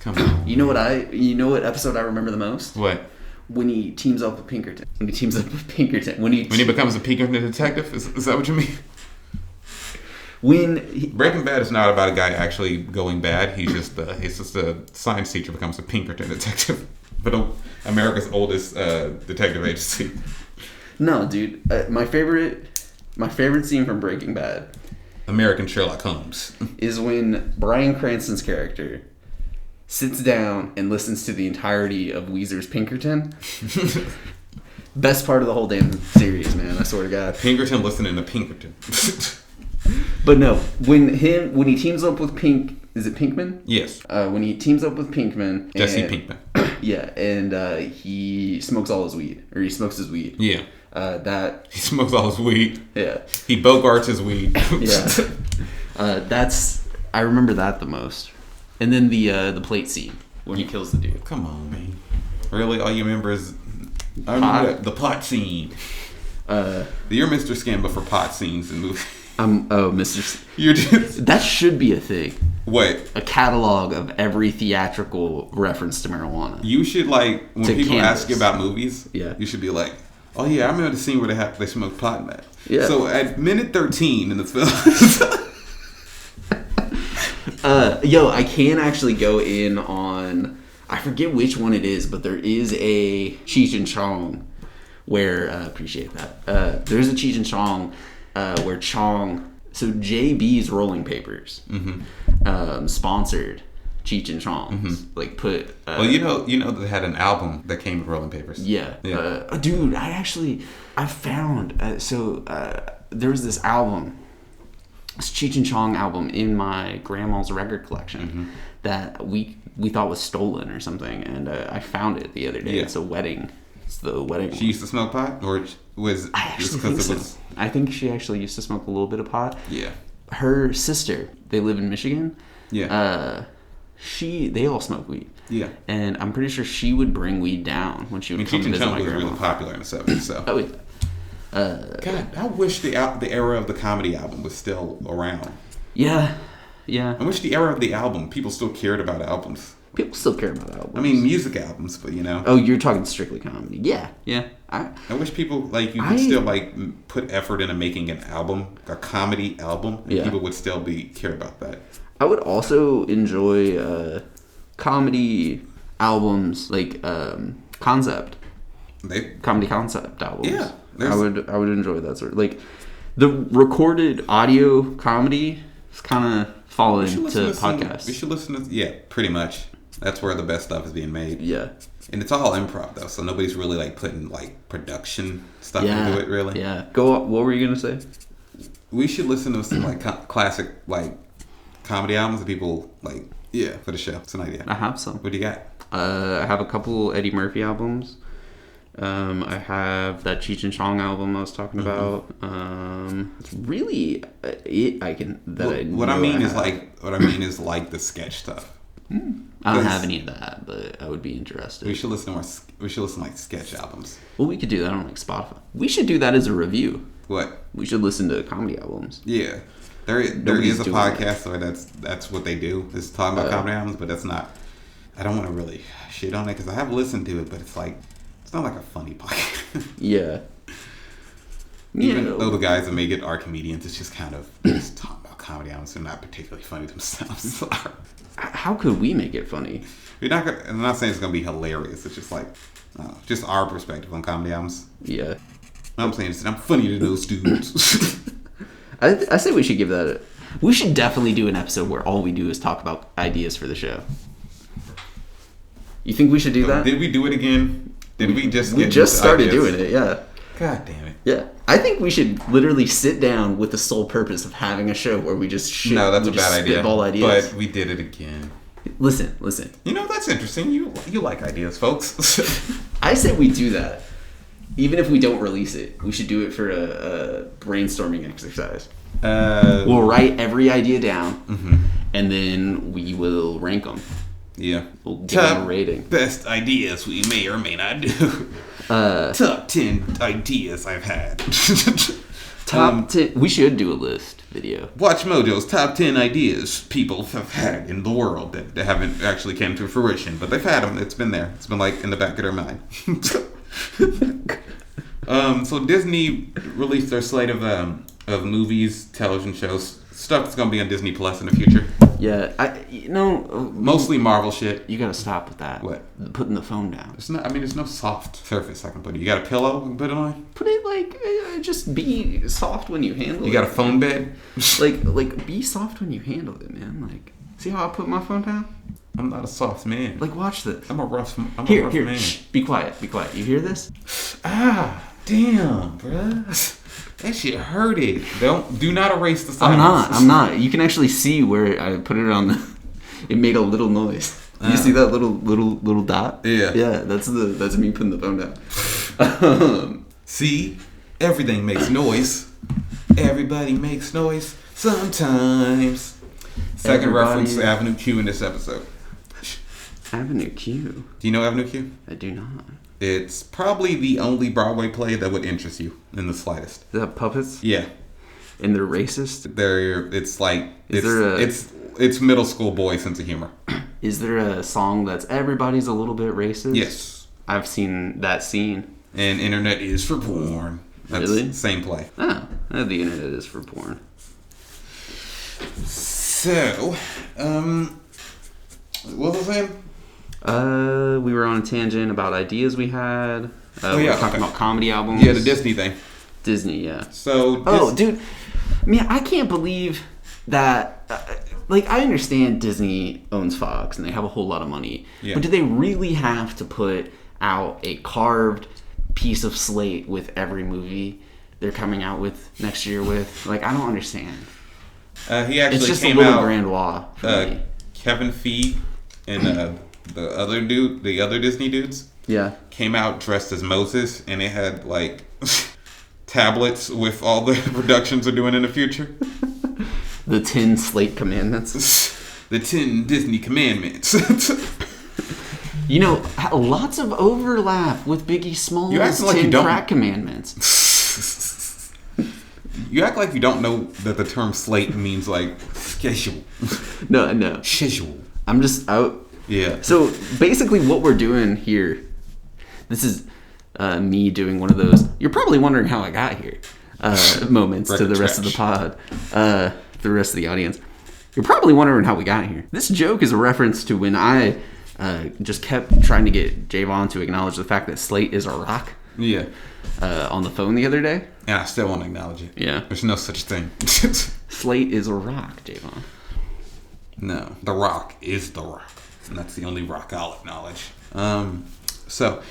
Come on. You know what episode I remember the most? What? When he teams up with Pinkerton. When he becomes a Pinkerton detective? Is that what you mean? Breaking Bad is not about a guy actually going bad. He's just a science teacher becomes a Pinkerton detective. But America's oldest detective agency. No, dude. My favorite scene from Breaking Bad, American Sherlock Holmes, is when Bryan Cranston's character sits down and listens to the entirety of Weezer's Pinkerton. Best part of the whole damn series, man. I swear to God. Pinkerton listening to Pinkerton. But no, when he teams up with is it Pinkman? Yes. When he teams up with Pinkman. Jesse Pinkman. Yeah, and he smokes all his weed, or he smokes his weed. Yeah. He smokes all his weed. Yeah. He bogarts his weed. Yeah. I remember that the most. And then the plate scene when he kills the dude. Come on, man. Really, all you remember is the pot scene. You're Mr. Scamba for pot scenes in movies. Mr. You're just that should be a thing. What? A catalog of every theatrical reference to marijuana. You should, like, when To people cannabis. ask you about movies, Yeah. you should be like, oh yeah, I remember the scene where they smoked pot in that. Yeah. So at minute 13 in the film. Yo, I can actually go in on, I forget which one it is, but there is a Cheech and Chong where, appreciate that. There's a Cheech and Chong where Chong, so JB's Rolling Papers sponsored Cheech and Chong's. Like put. Well, you know they had an album that came with Rolling Papers. Yeah. Dude, I found, there was this album, this Cheech and Chong album in my grandma's record collection that we thought was stolen or something, and I found it the other day. Yeah. It's the wedding one. She used to smoke pot, or was I actually think so. I think she actually used to smoke a little bit of pot. Yeah. Her sister, they live in Michigan. Yeah. They all smoke weed. Yeah. And I'm pretty sure she would bring weed down when she would come Cheech and visit Chong my was grandma. really popular in the 70s, so. Oh, yeah. God, I wish the era of the comedy album was still around. Yeah. I wish the era of the album, people still cared about albums. People still care about albums. I mean, music albums, but Oh, you're talking strictly comedy. Yeah. I wish people, like, you could still, like, put effort into making an album, a comedy album, and people would still care about that. I would also enjoy comedy albums, like concept. Comedy concept albums. Yeah. I would enjoy that sort of, like, the recorded audio comedy is kind of fallen into podcasts. We should listen to, pretty much. That's where the best stuff is being made. Yeah. And it's all improv, though, so nobody's really, like, putting, like, production stuff into it, really. Yeah. What were you going to say? We should listen to some, like, classic, like, comedy albums that people, like, for the show. It's an idea. I have some. What do you got? I have a couple Eddie Murphy albums. I have that Cheech and Chong album I was talking about. It's really it. What I mean is like the sketch stuff. I don't have any of that, but I would be interested. We should listen to like sketch albums. Well, we could do that on like Spotify. We should do that as a review. What? We should listen to comedy albums. Yeah, there is a podcast where that's what they do, is talking about comedy albums, but that's not. I don't want to really shit on it because I have listened to it, but it's like it's not like a funny podcast. Yeah. Even though the guys that make it are comedians, it's just kind of just talking about comedy albums. They're not particularly funny themselves. How could we make it funny? I'm not saying it's gonna be hilarious. It's just like, just our perspective on comedy albums. Yeah. What I'm saying is that I'm funny to those dudes. I say we should give that. We should definitely do an episode where all we do is talk about ideas for the show. You think we should do that? Did we do it again? Did we just? We just started doing it. Yeah. God damn it. Yeah. I think we should literally sit down with the sole purpose of having a show where we just shit. No, that's a bad idea. Spitball ideas. But we did it again. Listen. You know, that's interesting. You like ideas, folks. I say we do that. Even if we don't release it, we should do it for a brainstorming exercise. We'll write every idea down, and then we will rank them. Yeah. We'll give them a rating. Best ideas we may or may not do. Top 10 ideas I've had. Top 10. We should do a list video. Watch Mojo's top 10 ideas people have had in the world that haven't actually came to fruition, but they've had them. It's been there. It's been like in the back of their mind. So Disney released their slate of movies, television shows, stuff that's gonna be on Disney Plus in the future. Yeah, mostly Marvel shit. You gotta stop with that. What? Putting the phone down. There's no soft surface I can put it. You got a pillow I can put it on? Put it like, just be soft when you handle it. You got a phone bed? like be soft when you handle it, man. Like, see how I put my phone down? I'm not a soft man. Like, watch this. I'm a rough man. Here, shh, be quiet. You hear this? Damn, bruh. That shit hurted. Do not erase the silence. I'm not. You can actually see where I put it on it made a little noise. You see that little dot? Yeah. Yeah, that's me putting the phone down. See? Everything makes noise. Everybody makes noise sometimes. Second reference to Avenue Q in this episode. Avenue Q? Do you know Avenue Q? I do not. It's probably the only Broadway play that would interest you in the slightest. Is that puppets? Yeah. And they're racist? It's like... it's middle school boy sense of humor. Is there a song that's everybody's a little bit racist? Yes. I've seen that scene. And internet is for porn. That's Really? Same play. Oh, the internet is for porn. So, what was I saying? We were on a tangent about ideas we had. We were talking about comedy albums. Yeah, the Disney thing. Disney, yeah. So, dude, man, I can't believe that. Like, I understand Disney owns Fox and they have a whole lot of money, but do they really have to put out a carved piece of slate with every movie they're coming out with next year with? Like, I don't understand. He actually it's just came a little out, grandiose for me. Kevin Feige and the other Disney dudes, came out dressed as Moses, and it had like tablets with all the productions they're doing in the future. The 10 Slate Commandments. The 10 Disney Commandments. You know, lots of overlap with Biggie Smalls' 10 crack commandments. You act like you don't know that the term slate means like schedule. No. Schedule. I'm just out. Yeah. So basically what we're doing here, this is me doing one of those, you're probably wondering how I got here, moments to the rest of the pod, the rest of the audience. You're probably wondering how we got here. This joke is a reference to when I just kept trying to get Javon to acknowledge the fact that Slate is a rock. Yeah. On the phone the other day. And I still won't acknowledge it. Yeah. There's no such thing. Slate is a rock, Javon. No. The Rock is the Rock. And that's the only rock I'll acknowledge. So,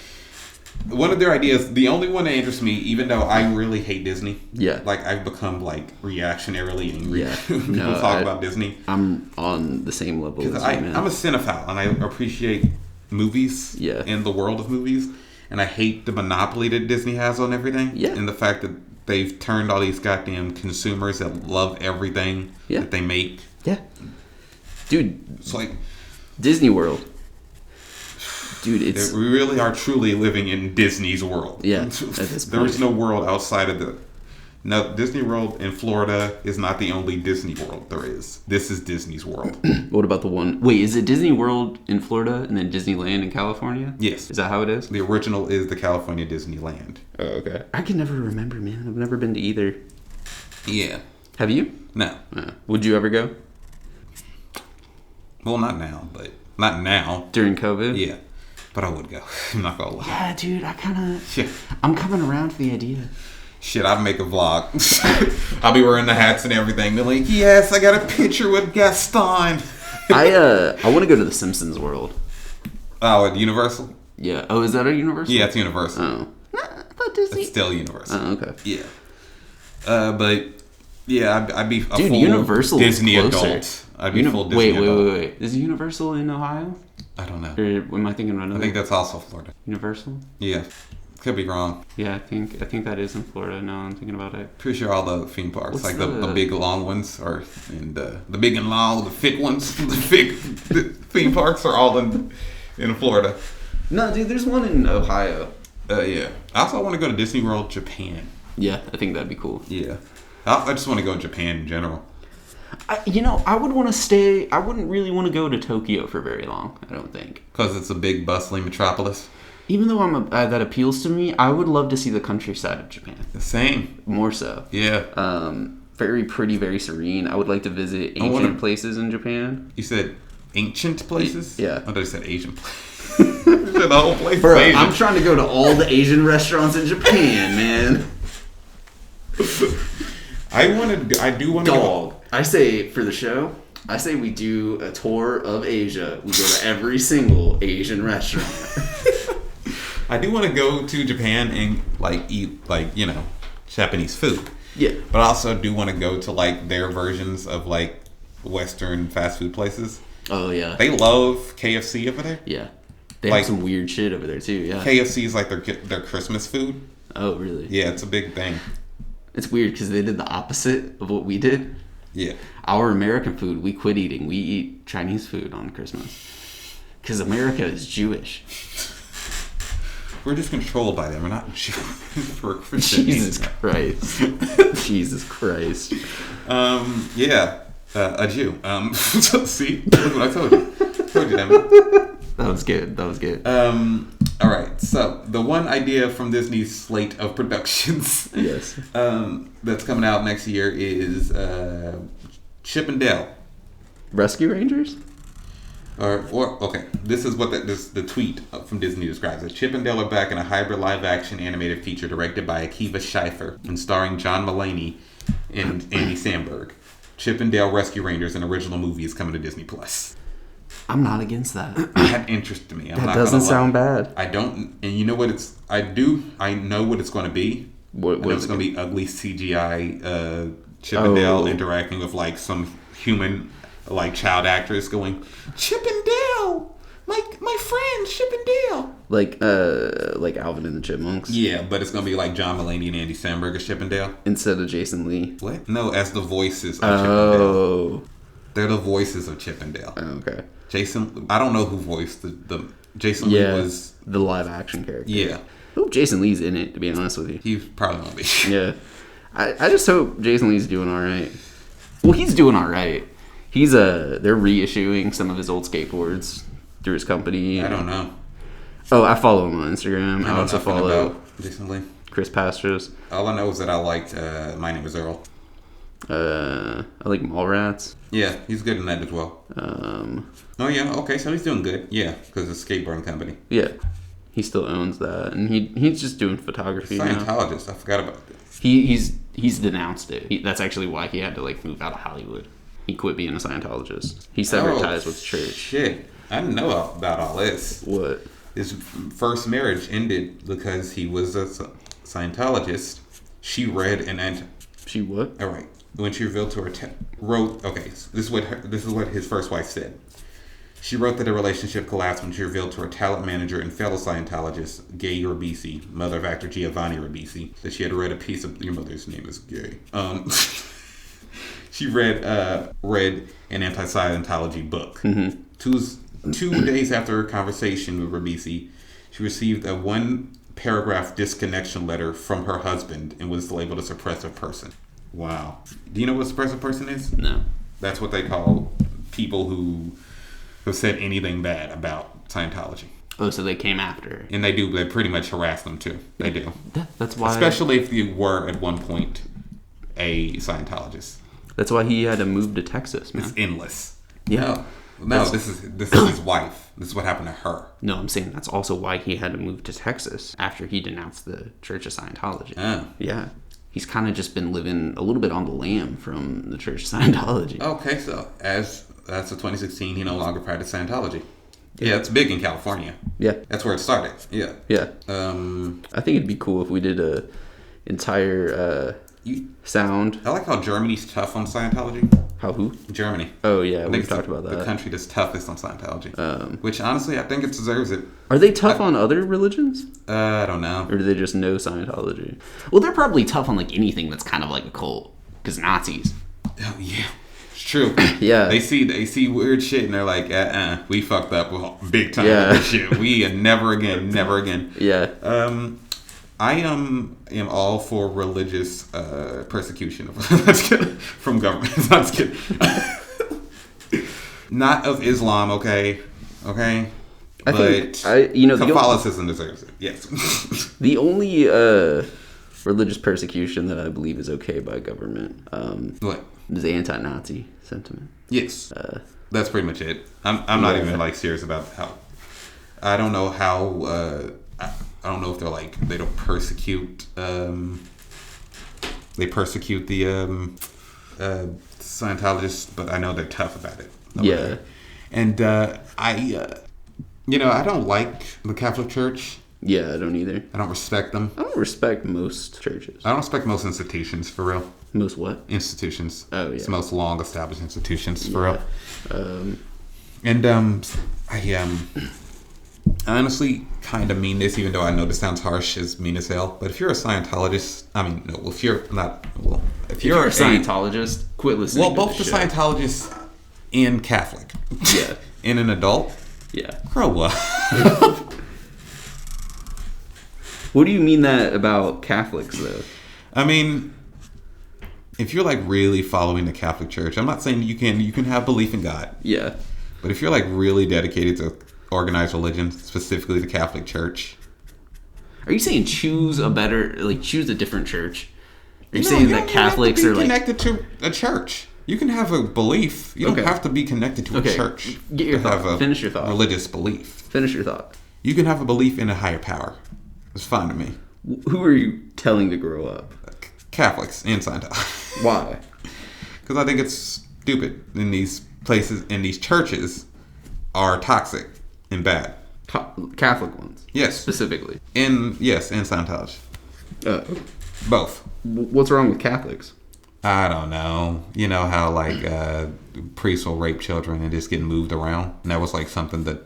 one of their ideas, the only one that interests me, even though I really hate Disney. Yeah. Like, I've become, like, reactionarily angry. Yeah. People talk about Disney. I'm on the same level as you, man. I'm a cinephile, and I appreciate movies and the world of movies. And I hate the monopoly that Disney has on everything. Yeah. And the fact that they've turned all these goddamn consumers that love everything that they make. Yeah. Dude. It's like Disney World. Dude, we really are truly living in Disney's world. Yeah. There is no world outside of the... No, Disney World in Florida is not the only Disney World there is. This is Disney's world. What about the one... Wait, is it Disney World in Florida and then Disneyland in California? Yes. Is that how it is? The original is the California Disneyland. Oh, okay. I can never remember, man. I've never been to either. Yeah. Have you? No. Would you ever go? Well, not now, but... Not now. During COVID? Yeah. But I would go. I'm not gonna lie. Yeah, dude, I kind of... I'm coming around to the idea. Shit, I'd make a vlog. I'll be wearing the hats and everything. They're like, yes, I got a picture with Gaston. I want to go to the Simpsons world. Oh, at Universal? Yeah. Oh, is that a Universal? Yeah, it's Universal. Oh. I thought Disney. It's still Universal. Oh, okay. Yeah. But, yeah, I'd be a dude, full Universal Disney is closer. adult. I'd be full Disney adult. Wait. Is Universal in Ohio? I don't know. Or am I thinking about another? I think that's also Florida. Universal? Yeah. Could be wrong. Yeah, I think that is in Florida. Now I'm thinking about it. Pretty sure all the theme parks, what's like the big long ones, are in the big and long, the thick ones, the theme parks are all in Florida. No, dude, there's one in Ohio. Yeah. I also want to go to Disney World, Japan. Yeah, I think that'd be cool. Yeah. I just want to go to Japan in general. I would want to stay. I wouldn't really want to go to Tokyo for very long. I don't think. Because it's a big bustling metropolis. Even though that appeals to me, I would love to see the countryside of Japan. The same. More so. Yeah. Very pretty, very serene. I would like to visit ancient places in Japan. You said ancient places? Yeah. I thought you said Asian places. You said the whole place. Bro, Asian. I'm trying to go to all the Asian restaurants in Japan, man. I do want to go. I say for the show, I say we do a tour of Asia. We go to every single Asian restaurant. I do want to go to Japan and eat Japanese food. Yeah. But I also do want to go to their versions of Western fast food places. Oh yeah. They love KFC over there. Yeah. They have some weird shit over there too. Yeah. KFC is their Christmas food. Oh really? Yeah, it's a big thing. It's weird because they did the opposite of what we did. Yeah. Our American food, we quit eating. We eat Chinese food on Christmas. Because America is Jewish. We're just controlled by them. We're not Jewish. We're Christian. Jesus Christ. Jesus Christ. Yeah. A Jew. See? Look what I told you. Told you, damn it. That was good. All right. So the one idea from Disney's slate of productions, Yes. that's coming out next year is Chip and Dale. Rescue Rangers? Or okay, this is what the tweet from Disney describes it. Chip and Dale are back in a hybrid live-action animated feature directed by Akiva Scheifer and starring John Mulaney and Andy Samberg. Chip and Dale Rescue Rangers, an original movie, is coming to Disney Plus. I'm not against that. That interests me. That doesn't sound bad. I don't, and you know what it's. I know what it's going to be. What it's going to be? Ugly CGI Chip and Dale interacting with like some human, like child actress going, Chip and Dale, my friend Chip and Dale, like Alvin and the Chipmunks. Yeah, but it's going to be like John Mulaney and Andy Samberg as Chip and Dale instead of Jason Lee. What? No, as the voices of Chip and Dale. They're the voices of Chip and Dale. Okay. Jason, I don't know who voiced the Jason Lee was the live action character. Yeah. I hope Jason Lee's in it, to be honest with you. He probably won't be. Yeah. I just hope Jason Lee's doing all right. Well, he's doing all right. They're reissuing some of his old skateboards through his company. I don't know. Oh, I follow him on Instagram. I also follow about Jason Lee. Chris Pastras. All I know is that I liked My Name is Earl. I like Mallrats. Yeah, he's good in that as well. Oh yeah, okay, so he's doing good. Yeah, because it's a skateboarding company. Yeah, he still owns that, and he's just doing photography. Scientologist, I forgot about this. He's denounced it. That's actually why he had to like move out of Hollywood. He quit being a Scientologist. He severed ties with the church. Shit, I didn't know about all this. What? His first marriage ended because he was a Scientologist. She read an She what? All right. When she revealed to her wrote, okay, so this is what his first wife said. She wrote that a relationship collapsed when she revealed to her talent manager and fellow Scientologist, Gay Ribisi, mother of actor Giovanni Ribisi, that she had read a piece of your mother's name is Gay. She read an anti-Scientology book. Mm-hmm. 2 days after her conversation with Ribisi, she received a 1-paragraph disconnection letter from her husband and was labeled a suppressive person. Wow. Do you know what a suppressive person is? No. That's what they call people who have said anything bad about Scientology. Oh, so they came after her. And they pretty much harass them too. They do. That's why. Especially if you were at one point a Scientologist. That's why he had to move to Texas, man. It's endless. Yeah. No, this is his wife. This is what happened to her. No, I'm saying that's also why he had to move to Texas after he denounced the Church of Scientology. Oh. Yeah. He's kind of just been living a little bit on the lam from the Church of Scientology. Okay, so as of 2016, he no longer practiced Scientology. Yeah, it's big in California. Yeah. That's where it started. Yeah. Yeah. I think it'd be cool if we did a entire sound. I like how Germany's tough on Scientology. How who? Germany. Oh, yeah, we've talked about that. The country that's toughest on Scientology. Which, honestly, I think it deserves it. Are they tough on other religions? I don't know. Or do they just know Scientology? Well, they're probably tough on, like, anything that's kind of like a cult. Because Nazis. Oh, yeah. It's true. Yeah. They see weird shit, and they're like, we fucked up big time with this shit. We never again. Yeah. I am all for religious persecution from government. I'm just kidding. Not of Islam, okay? Catholicism deserves it. Yes. The only religious persecution that I believe is okay by government what is anti-Nazi sentiment. Yes. That's pretty much it. I'm not even like serious about how. I don't know how. I don't know if they're like they don't persecute. They persecute the Scientologists, but I know they're tough about it. Yeah. And I don't like the Catholic Church. Yeah, I don't either. I don't respect them. I don't respect most churches. I don't respect most institutions, for real. Most what? Institutions. Oh, yeah. It's the most long-established institutions, for real. I honestly kind of mean this, even though I know this sounds harsh, as mean as hell. But if you're a Scientologist, if you're a Scientologist, quit listening. Well, both the Scientologists and Catholic. Yeah. And an adult. Yeah. Grow up. What do you mean that about Catholics, though? I mean, if you're like really following the Catholic Church, I'm not saying you can have belief in God. Yeah. But if you're like really dedicated to organized religion, specifically the Catholic Church. Are you saying choose a different church? Are you saying that Catholics are like connected to a church? You can have a belief. You don't have to be connected to a church. Get your thought. Finish your thought. Religious belief. Finish your thought. You can have a belief in a higher power. It's fine to me. Who are you telling to grow up? Catholics and Scientology. Why? Because I think it's stupid. In these places, in these churches, are toxic and bad. Catholic ones. Yes. Specifically. And Scientology. Both. What's wrong with Catholics? I don't know. You know how like priests will rape children and just get moved around? And that was like something that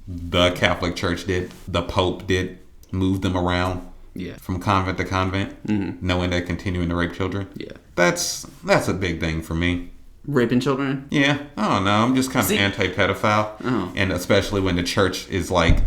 the Catholic Church did. The Pope did. Move them around. Yeah. From convent to convent. Mm-hmm. Knowing they're continuing to rape children. Yeah. That's a big thing for me. Raping children? Yeah. I don't know. I'm just kind of anti-pedophile. Oh. And especially when the church is like,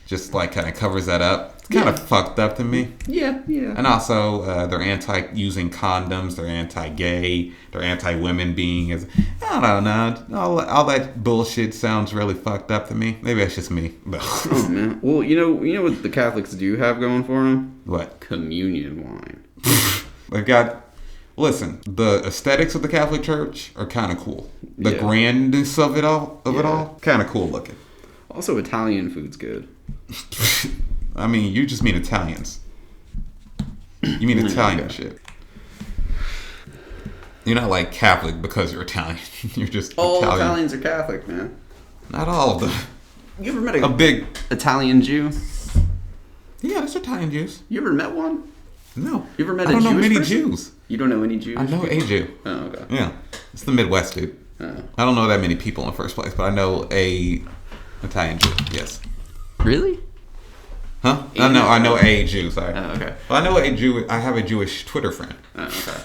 just like kind of covers that up. It's kind of fucked up to me. Yeah. And also, they're anti-using condoms. They're anti-gay. They're anti-women being as... I don't know. All that bullshit sounds really fucked up to me. Maybe that's just me. Oh, man. Well, you know what the Catholics do have going for them? What? Communion wine. They've got... Listen, the aesthetics of the Catholic Church are kind of cool. The grandness of it all, kind of cool looking. Also, Italian food's good. I mean, you just mean Italians. You mean Italian shit. You're not like Catholic because you're Italian. You're just all Italian. Italians are Catholic, man. Not all of them. You ever met a big Italian Jew? Yeah, there's Italian Jews. You ever met one? No. You ever met I don't a Jewish know many person? Jews. You don't know any Jews? I know a Jew. Oh, okay. Yeah. It's the Midwest, dude. Oh. I don't know that many people in the first place, but I know a Italian Jew. Yes. Really? Huh? I know a Jew. Sorry. Oh, okay. Well, I know a Jew. I have a Jewish Twitter friend. Oh, okay.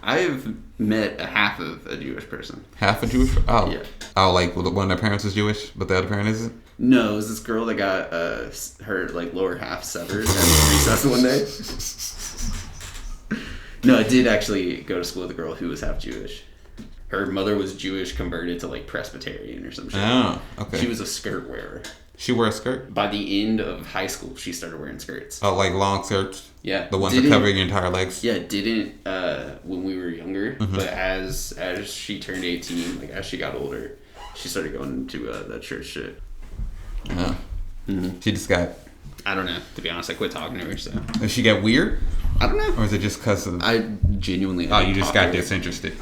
I've met a half of a Jewish person. Half a Jewish? Oh. Yeah. Oh, like one of their parents is Jewish, but the other parent isn't? No, it was this girl that got her like lower half severed at recess one day. No, I did actually go to school with a girl who was half Jewish. Her mother was Jewish, converted to like Presbyterian or some shit. Oh, okay. She was a skirt wearer. She wore a skirt? By the end of high school, she started wearing skirts. Oh, like long skirts? Yeah. The ones that cover your entire legs? Yeah, didn't when we were younger. Mm-hmm. But as she turned 18, like as she got older, she started going to that church shit. Oh. Mm-hmm. She just got... I don't know. To be honest, I quit talking to her, so... Did she get weird? I don't know. Or is it just because of... I genuinely... Oh, you just got disinterested.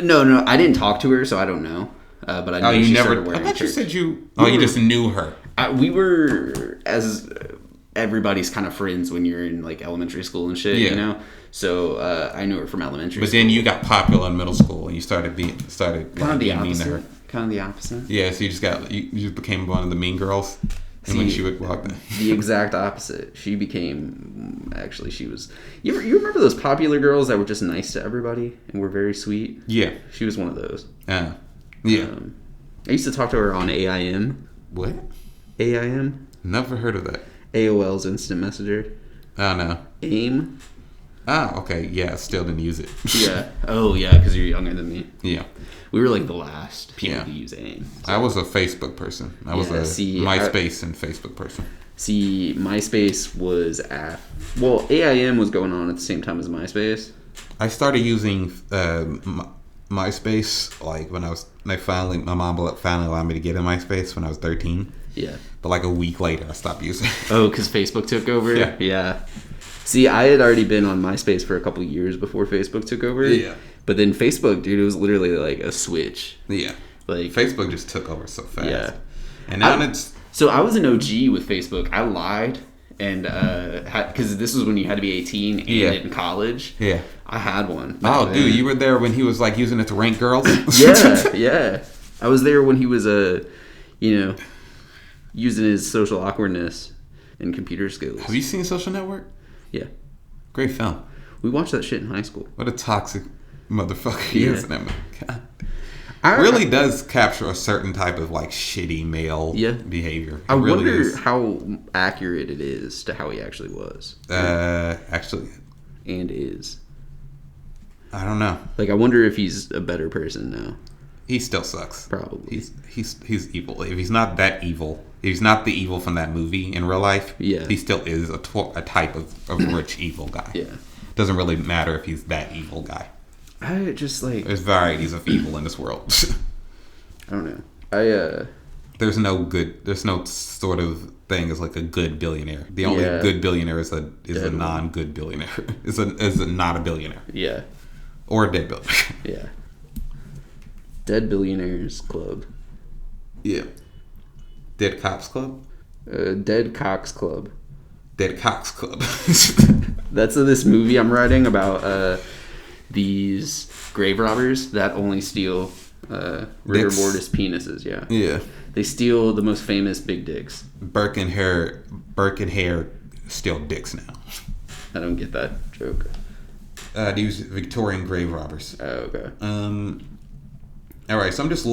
No, I didn't talk to her, so I don't know. But I knew she started wearing I thought church. you said you... Oh, you just knew her. We were, as everybody's kind of friends when you're in like elementary school and shit, you know? So I knew her from elementary school. But then you got popular in middle school and you started being kind of the opposite. Mean to her. Kind of the opposite. Yeah, so you just became one of the mean girls. And when she would walk in. The exact opposite. She was... You remember those popular girls that were just nice to everybody and were very sweet? Yeah. She was one of those. Yeah. I used to talk to her on AIM. What? AIM? Never heard of that. AOL's Instant Messenger. Oh, no. AIM? Oh, okay. Yeah, still didn't use it. Yeah. Oh, yeah, because you're younger than me. Yeah. We were like the last people to use AIM. So. I was a Facebook person. I was MySpace and Facebook person. See, MySpace was AIM was going on at the same time as MySpace. I started using MySpace like when my mom finally allowed me to get in MySpace when I was 13. Yeah. But like a week later, I stopped using it. Oh, because Facebook took over? Yeah. See, I had already been on MySpace for a couple years before Facebook took over. Yeah. But then Facebook, dude, it was literally like a switch. Yeah. Like Facebook just took over so fast. Yeah. And now it's... So I was an OG with Facebook. I lied. And because this was when you had to be 18 and in college. Yeah. I had one. Oh, dude, you were there when he was like using it to rank girls? Yeah. I was there when he was, using his social awkwardness and computer skills. Have you seen Social Network? Yeah. Great film. We watched that shit in high school. What a toxic motherfucker he is in that movie. God. Really does capture a certain type of like shitty male behavior. I wonder how accurate it is to how he actually was. Actually. And is. I don't know. Like, I wonder if he's a better person now. He still sucks. Probably. He's evil. If he's not that evil, if he's not the evil from that movie in real life, Yeah. he still is a type of rich evil guy. Yeah. Doesn't really matter if he's that evil guy. I just, like... There's varieties of evil in this world. I don't know. There's no sort of thing as like a good billionaire. The only good billionaire is a non-good billionaire. is not a billionaire. Yeah. Or a dead billionaire. Yeah. Dead Billionaires Club. Yeah. Dead Cops Club? Dead Cox Club. Dead Cox Club. That's this movie I'm writing about these grave robbers that only steal rigor mortis penises. Yeah. Yeah. They steal the most famous big dicks. Burke and hair steal dicks now. I don't get that joke. These Victorian grave robbers. Oh, okay. All right, so I'm just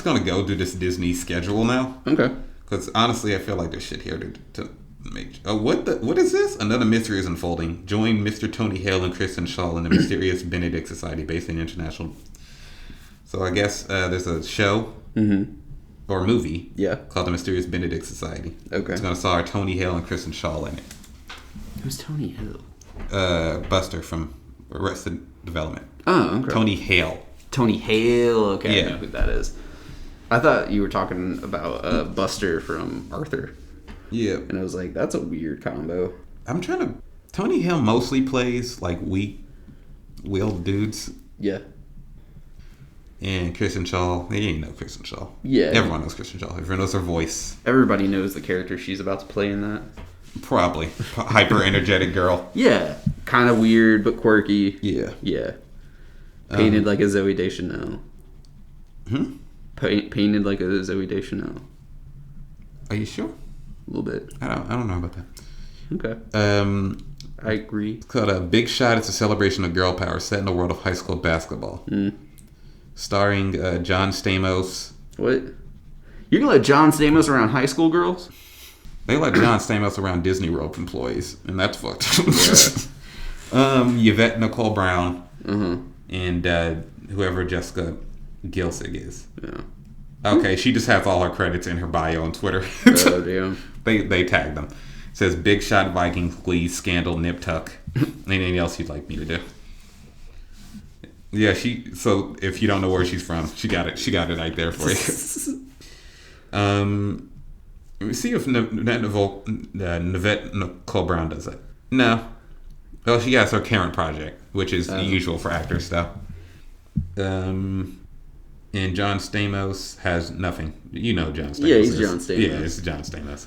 gonna go do this Disney schedule now. Okay. Because honestly, I feel like there's shit here to make. What is this? Another mystery is unfolding. Join Mr. Tony Hale and Kristen Shaw in the mysterious Benedict Society based in international. So I guess there's a show or movie called The Mysterious Benedict Society. Okay. It's gonna star Tony Hale and Kristen Shaw in it. Who's Tony Hale? Buster from Arrested Development. Oh, okay. Tony Hale. Tony Hale. Okay, Yeah. I know who that is. I thought you were talking about Buster from Arthur. Yeah. And I was like, that's a weird combo. I'm trying to... Tony Hale mostly plays, like, weak-willed dudes. Yeah. And Kristen Shaw... You know Kristen Shaw. Yeah. Everyone knows Kristen Shaw. Everyone knows her voice. Everybody knows the character she's about to play in that. Probably. Hyper-energetic girl. Yeah. Kind of weird, but quirky. Yeah. Yeah. Painted like a Zooey Deschanel. Painted like a Zooey Deschanel. Are you sure? A little bit. I don't know about that. Okay. I agree. It's called A Big Shot. It's a celebration of girl power set in the world of high school basketball. Starring John Stamos. What? You're gonna let John Stamos around high school girls? They let John Stamos around Disney World employees, and that's fucked. Yvette Nicole Brown. And whoever Jessica Gilsig is. Yeah. Okay, she just has all her credits in her bio on Twitter. Oh, damn. They tagged them. It says Big Shot, Vikings, Glee, Scandal, Nip Tuck. Anything else you'd like me to do? Yeah, so if you don't know where she's from, she got it right there for you. Let me see if Nivette Nicole Brown does it. No. Well, she has her current project, which is the usual for actor stuff. And John Stamos has nothing. You know John Stamos. Yeah, he's John Stamos. Yeah, it's John Stamos.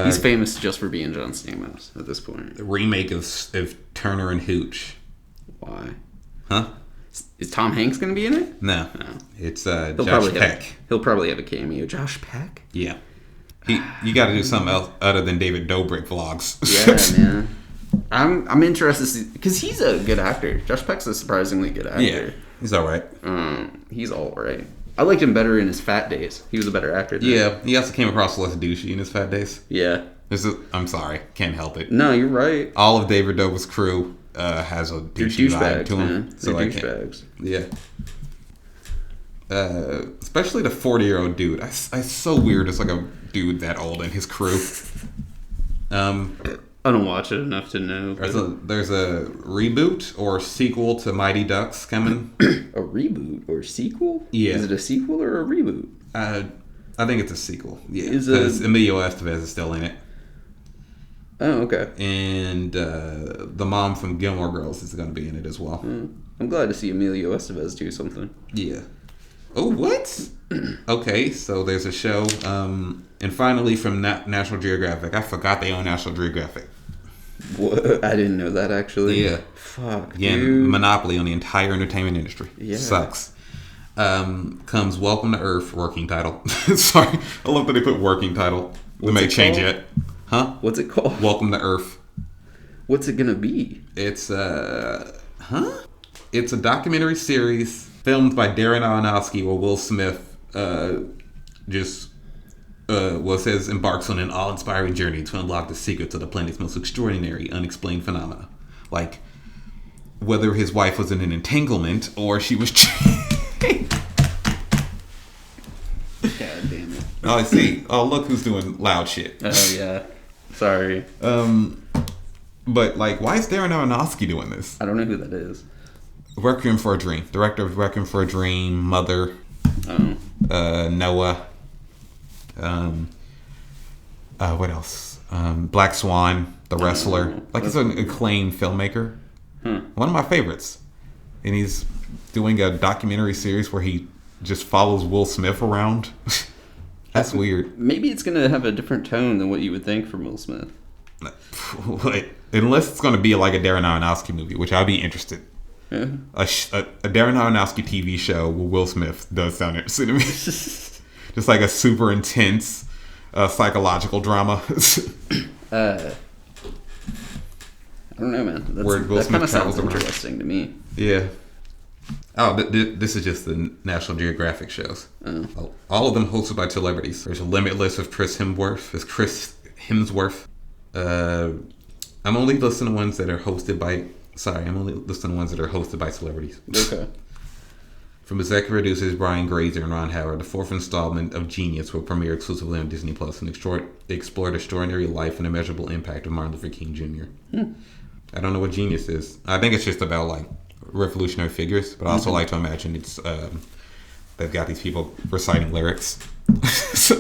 He's famous just for being John Stamos at this point. The remake of Turner and Hooch. Why? Huh? Is Tom Hanks going to be in it? No. It's Josh Peck. He'll probably have a cameo. Josh Peck? Yeah. You got to do something else other than David Dobrik vlogs. Yeah, man. I'm interested because he's a good actor. Josh Peck's a surprisingly good actor. Yeah, he's all right. He's all right. I liked him better in his fat days. He was a better actor then. Yeah, he also came across less douchey in his fat days. Yeah. I'm sorry, can't help it. No, you're right. All of David Dobrik's crew has a douchey vibe to him. Man. So They're I can't. douchebags. Yeah. Especially the 40-year-old dude. I so weird. It's like a dude that old in his crew. I don't watch it enough to know. There's a reboot or sequel to Mighty Ducks coming. A reboot or sequel? Yeah. Is it a sequel or a reboot? I think it's a sequel. Yeah. Is Because Emilio Estevez is still in it. Oh, okay. And the mom from Gilmore Girls is going to be in it as well. I'm glad to see Emilio Estevez do something. Yeah. Oh, what? Okay, so there's a show. And finally from National Geographic. I forgot they own National Geographic. What? I didn't know that, actually. Yeah. Fuck, Again, dude. monopoly on the entire entertainment industry. Yeah. Sucks. Comes Welcome to Earth, working title. Sorry, I love that they put working title. They may change it. Huh? What's it called? Welcome to Earth. What's it gonna be? It's It's a documentary series filmed by Darren Aronofsky, where Will Smith says embarks on an awe-inspiring journey to unlock the secrets of the planet's most extraordinary, unexplained phenomena. Like, whether his wife was in an entanglement or she was. God damn it! Oh, I see. Oh, look who's doing loud shit. Oh yeah, sorry. But like, why is Darren Aronofsky doing this? I don't know who that is. Requiem for a Dream, director of Requiem for a Dream, Mother, Noah. What else? Black Swan, The Wrestler. Like, he's an acclaimed filmmaker. One of my favorites. And he's doing a documentary series where he just follows Will Smith around. That's weird. Maybe it's gonna have a different tone than what you would think from Will Smith. Unless it's going to be like a Darren Aronofsky movie, which I'd be interested. Yeah. A Darren Aronofsky TV show with Will Smith does sound interesting to me. Just like a super intense psychological drama. I don't know, man. That kind of sounds interesting to me. Yeah. Oh, this is just the National Geographic shows. Oh. All of them hosted by celebrities. There's a Limitless of Chris Hemsworth. I'm only listening to ones that are hosted by. I'm only listening to ones that are hosted by celebrities. Okay. From executive producers Brian Grazer and Ron Howard, the fourth installment of Genius will premiere exclusively on Disney Plus and explore the extraordinary life and immeasurable impact of Martin Luther King Jr. I don't know what Genius is. I think it's just about like revolutionary figures, but I also like to imagine it's they've got these people reciting lyrics. It's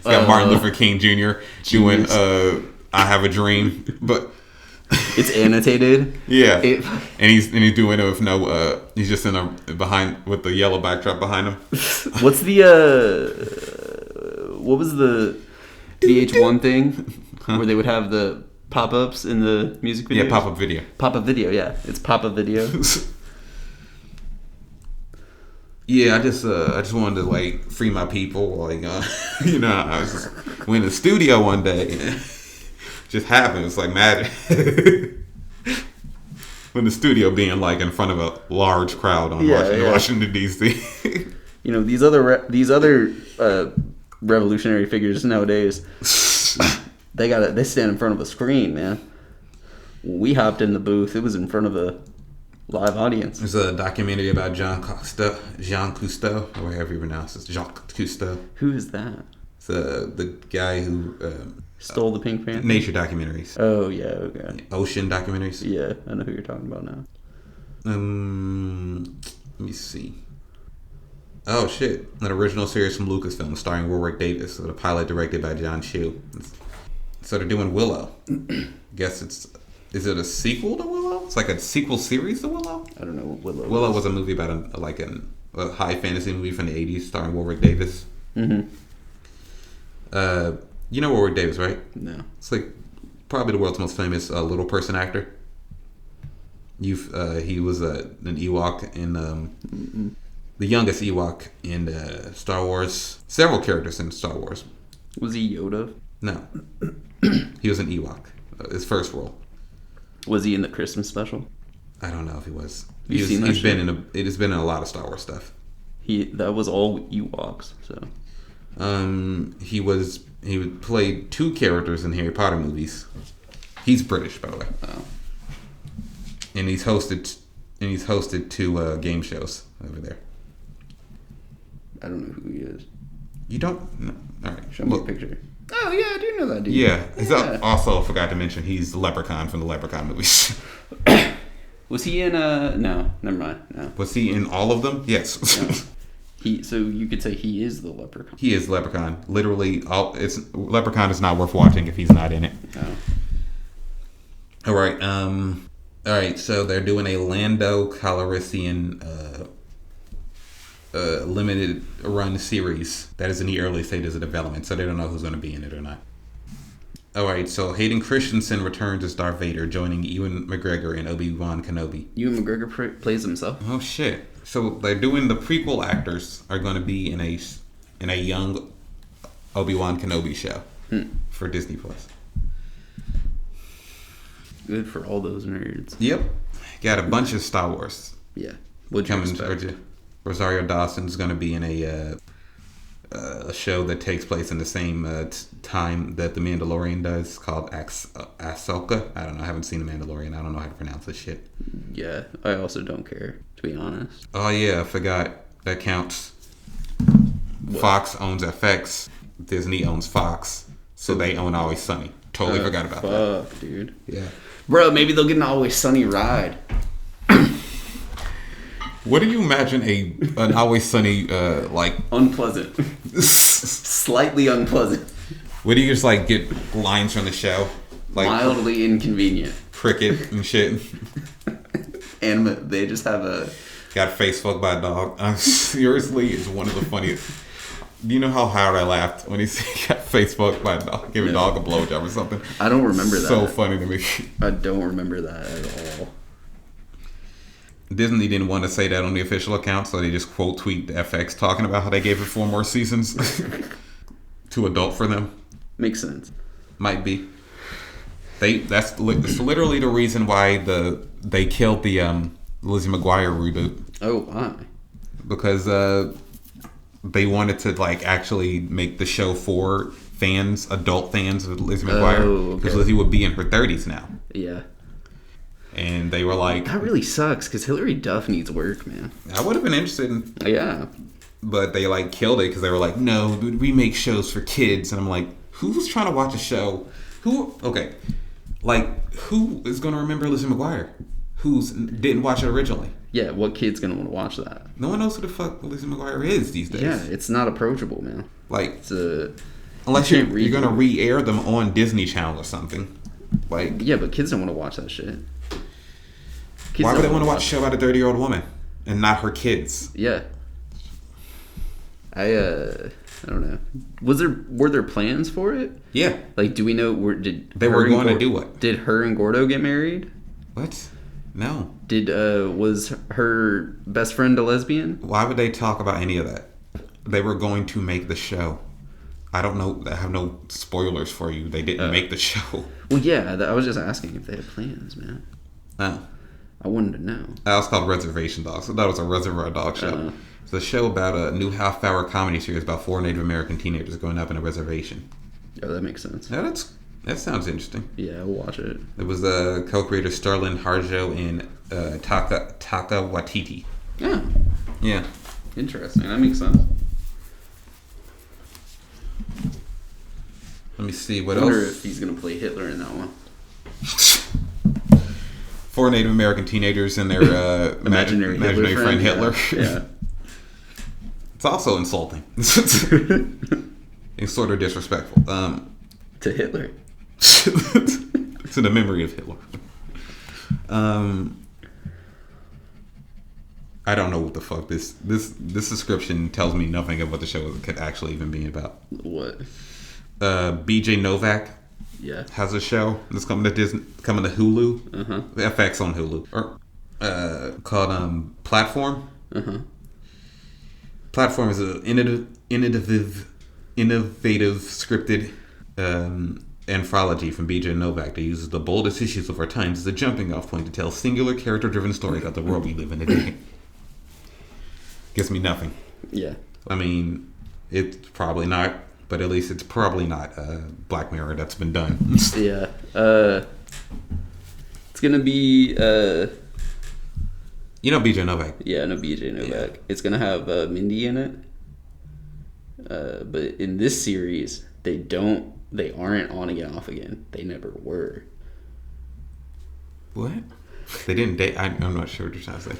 got Martin Luther King Jr. doing "I Have a Dream," but it's annotated. Yeah, and he's doing it with no. He's just behind with the yellow backdrop behind him. What's the what was the VH1 thing where they would have the pop-ups in the music video? Yeah, pop-up video. Pop-up video, yeah. It's pop-up video. Yeah, I just wanted to like free my people. Like, you know, I was just went in the studio one day. And just happened. It's like magic. When the studio being like in front of a large crowd on Washington D.C. You know, these other revolutionary figures nowadays. They stand in front of a screen, man. We hopped in the booth. It was in front of a live audience. There's a documentary about Jean Cousteau, or however you pronounce it, Jacques Cousteau. Who is that? It's the guy who stole the Pink Panther. Nature documentaries. Oh yeah, okay. Ocean documentaries. Yeah, I know who you're talking about now. Let me see. Oh shit! An original series from Lucasfilm starring Warwick Davis, with a pilot directed by John Chu. So they're doing Willow. Guess is it a sequel to Willow? It's like a sequel series to Willow? I don't know what Willow Willow was a movie about a high fantasy movie from the 80s starring Warwick Davis. Mm-hmm. You know Warwick Davis, right? No. It's like probably the world's most famous little person actor. He was an Ewok in the youngest Ewok in Star Wars. Several characters in Star Wars. Was he Yoda? No. He was an Ewok. His first role. Was he in the Christmas special? I don't know if he was. It has been in a lot of Star Wars stuff. That was all Ewoks, so. He played two characters in Harry Potter movies. He's British, by the way. Oh. And he's hosted two game shows over there. I don't know who he is. You don't? No. All right. Show me a picture. Oh yeah, I do know that dude. Yeah. He's also forgot to mention he's the Leprechaun from the Leprechaun movies. Was he in no, never mind. No. Was he in all of them? Yes. No. So you could say he is the Leprechaun. He is Leprechaun. Literally, Leprechaun is not worth watching if he's not in it. Oh. All right. All right. So they're doing a Lando Calrissian limited run series that is in the early stages of development, so they don't know who's going to be in it or not. All right. So Hayden Christensen returns as Darth Vader, joining Ewan McGregor and Obi-Wan Kenobi. Ewan McGregor plays himself. Oh shit. So they're doing the prequel actors are going to be in a young Obi-Wan Kenobi show for Disney Plus. Good for all those nerds. Yep, got a bunch of Star Wars. Yeah, what'd you expect? Rosario Dawson's going to be in a show that takes place in the same time that The Mandalorian does, called Ahsoka. I don't know. I haven't seen The Mandalorian. I don't know how to pronounce this shit. Yeah, I also don't care, to be honest. Oh yeah, I forgot. That counts. What? Fox owns FX. Disney owns Fox, so they own Always Sunny. Totally forgot about that. Fuck, dude. Yeah. Bro, maybe they'll get an Always Sunny ride. What do you imagine an Always Sunny like? Unpleasant. Slightly unpleasant. What do you just like get lines from the show? Like mildly inconvenient. Cricket and shit. And they just have a... Got face fucked by a dog. Seriously, it's one of the funniest. Do you know how hard I laughed when he got face fucked by a dog? Give a dog a blowjob or something. I don't remember that. So funny to me. I don't remember that at all. Disney didn't want to say that on the official account, so they just quote tweet the FX talking about how they gave it 4 more seasons. Too adult for them. Makes sense. Might be. That's literally the reason why they killed the Lizzie McGuire reboot. Oh, why? Because they wanted to like actually make the show for fans, adult fans of Lizzie McGuire, because Lizzie would be in her 30s now. Yeah. And they were like, that really sucks because Hilary Duff needs work, man. I would have been interested in. Yeah. But they like killed it because they were like, no, we make shows for kids. And I'm like, who's trying to watch a show? Who is going to remember Lizzie McGuire? Who didn't watch it originally? Yeah, what kid's going to want to watch that? No one knows who the fuck Lizzie McGuire is these days. Yeah, it's not approachable, man. Like, it's unless you're going to re-air them on Disney Channel or something. Like, yeah, but kids don't want to watch that shit. Why would they want to watch a show about a 30-year-old woman and not her kids? Yeah. I don't know. Were there plans for it? Yeah. Like, do we know they were going to do what? Did her and Gordo get married? What? No. Was her best friend a lesbian? Why would they talk about any of that? They were going to make the show. I don't know. I have no spoilers for you. They didn't make the show. Well, yeah. I was just asking if they had plans, man. Oh. I wanted to know. That was called Reservation Dogs. So that was a Reservoir Dog show. It's a show about a new half-hour comedy series about 4 Native American teenagers growing up in a reservation. Oh, that makes sense. Yeah, that sounds interesting. Yeah, I'll watch it. It was the co-creator Sterling Harjo and Taka Waititi. Yeah. Yeah. Interesting. That makes sense. Let me see what else. I wonder if he's gonna play Hitler in that one. 4 Native American teenagers and their imaginary friend Hitler. Yeah. It's also insulting. It's sort of disrespectful. To Hitler. To the memory of Hitler. I don't know what the fuck this description tells me nothing of what the show could actually even be about. What? BJ Novak. Yeah. Has a show that's coming to Hulu. Uh-huh. FX on Hulu. Or called Platform. Uh-huh. Platform is an innovative scripted anthology from BJ Novak that uses the boldest issues of our times as a jumping off point to tell singular character-driven stories about the world we live in today. Gives me nothing. Yeah. I mean, it's probably not, but at least it's probably not Black Mirror that's been done. Yeah. It's gonna be you know BJ Novak. Yeah, I know BJ Novak. Yeah. It's gonna have Mindy in it. But in this series, they aren't on again, off again. They never were. What? They didn't date? I'm not sure what you're trying to say.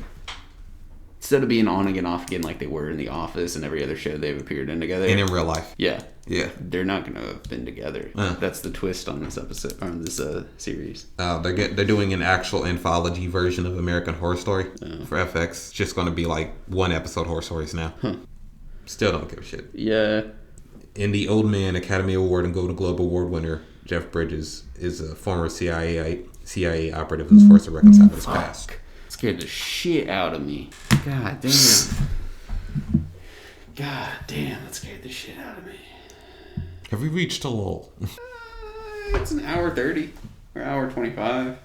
Instead of being on again, off again like they were in The Office and every other show they've appeared in together. And in real life. Yeah. Yeah. They're not going to have been together. That's the twist on this episode, on this series. They're doing an actual anthology version of American Horror Story for FX. It's just going to be like 1 episode Horror Stories now. Huh. Still don't give a shit. Yeah. And the Old Man Academy Award and Golden Globe Award winner, Jeff Bridges, is a former CIA operative who's forced to reconcile his past. Scared the shit out of me. God damn. God damn, that scared the shit out of me. Have we reached a lull? It's an hour 30 or hour 25.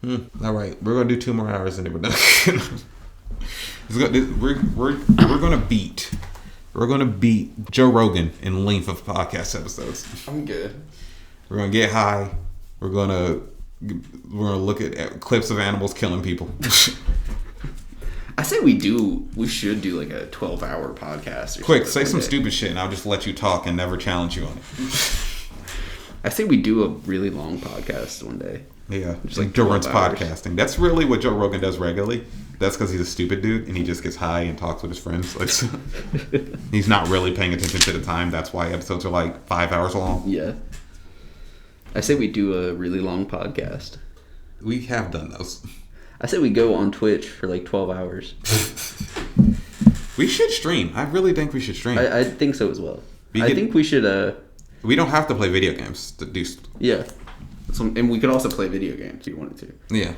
All right, we're gonna do 2 more hours and then we're done. We're gonna beat We're gonna beat Joe Rogan in length of podcast episodes. I'm good. We're gonna get high. We're gonna look at clips of animals killing people. I say we should do like a 12-hour podcast. Quick, say some stupid shit, and I'll just let you talk and never challenge you on it. I say we do a really long podcast one day. Yeah, just like Joe Rogan's podcasting. That's really what Joe Rogan does regularly. That's because he's a stupid dude and he just gets high and talks with his friends. Like, he's not really paying attention to the time. That's why episodes are like 5 hours long. Yeah. I say we do a really long podcast. We have done those. I say we go on Twitch for like 12 hours. We should stream. I really think we should stream. I think so as well. I think we should... We don't have to play video games to do... Yeah. And we could also play video games if you wanted to. Yeah.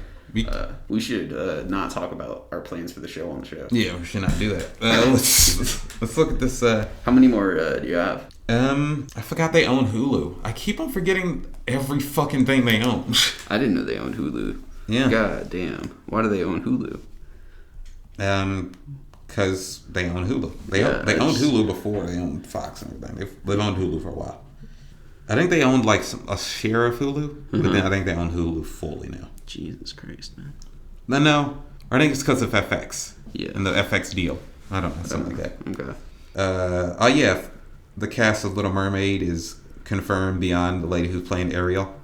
We should not talk about our plans for the show on the show. Yeah, we should not do that. Let's look at this. How many more do you have? I forgot they own Hulu. I keep on forgetting every fucking thing they own. I didn't know they owned Hulu. Yeah. God damn. Why do they own Hulu? Because they own Hulu. They owned Hulu before they owned Fox and everything. They've owned Hulu for a while. I think they owned like a share of Hulu, but then I think they own Hulu fully now. Jesus Christ, man. No. I think it's because of FX. Yeah. And the FX deal. I don't know, something like that. Okay. Yeah. The cast of Little Mermaid is confirmed beyond the lady who's playing Ariel.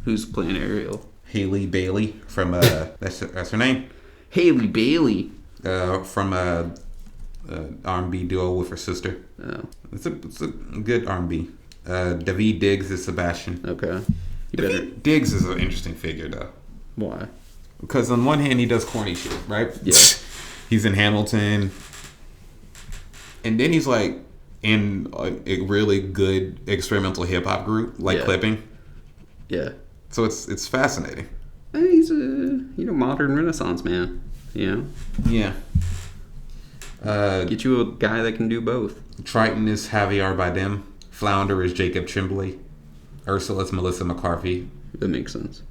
Who's playing Ariel? Haley Bailey from that's her name. Haley Bailey. From R&B duo with her sister. Oh. It's a good R&B. Daveed Diggs is Sebastian. Okay. Daveed Diggs is an interesting figure though. Why? Because on one hand he does corny shit, right? Yeah. He's in Hamilton, and then he's like in a really good experimental hip hop group like Clipping. Yeah. So it's fascinating. He's a modern Renaissance man. You know. Yeah. Get you a guy that can do both. Triton is Javier Bardem. Flounder is Jacob Tremblay. Ursula is Melissa McCarthy. That makes sense.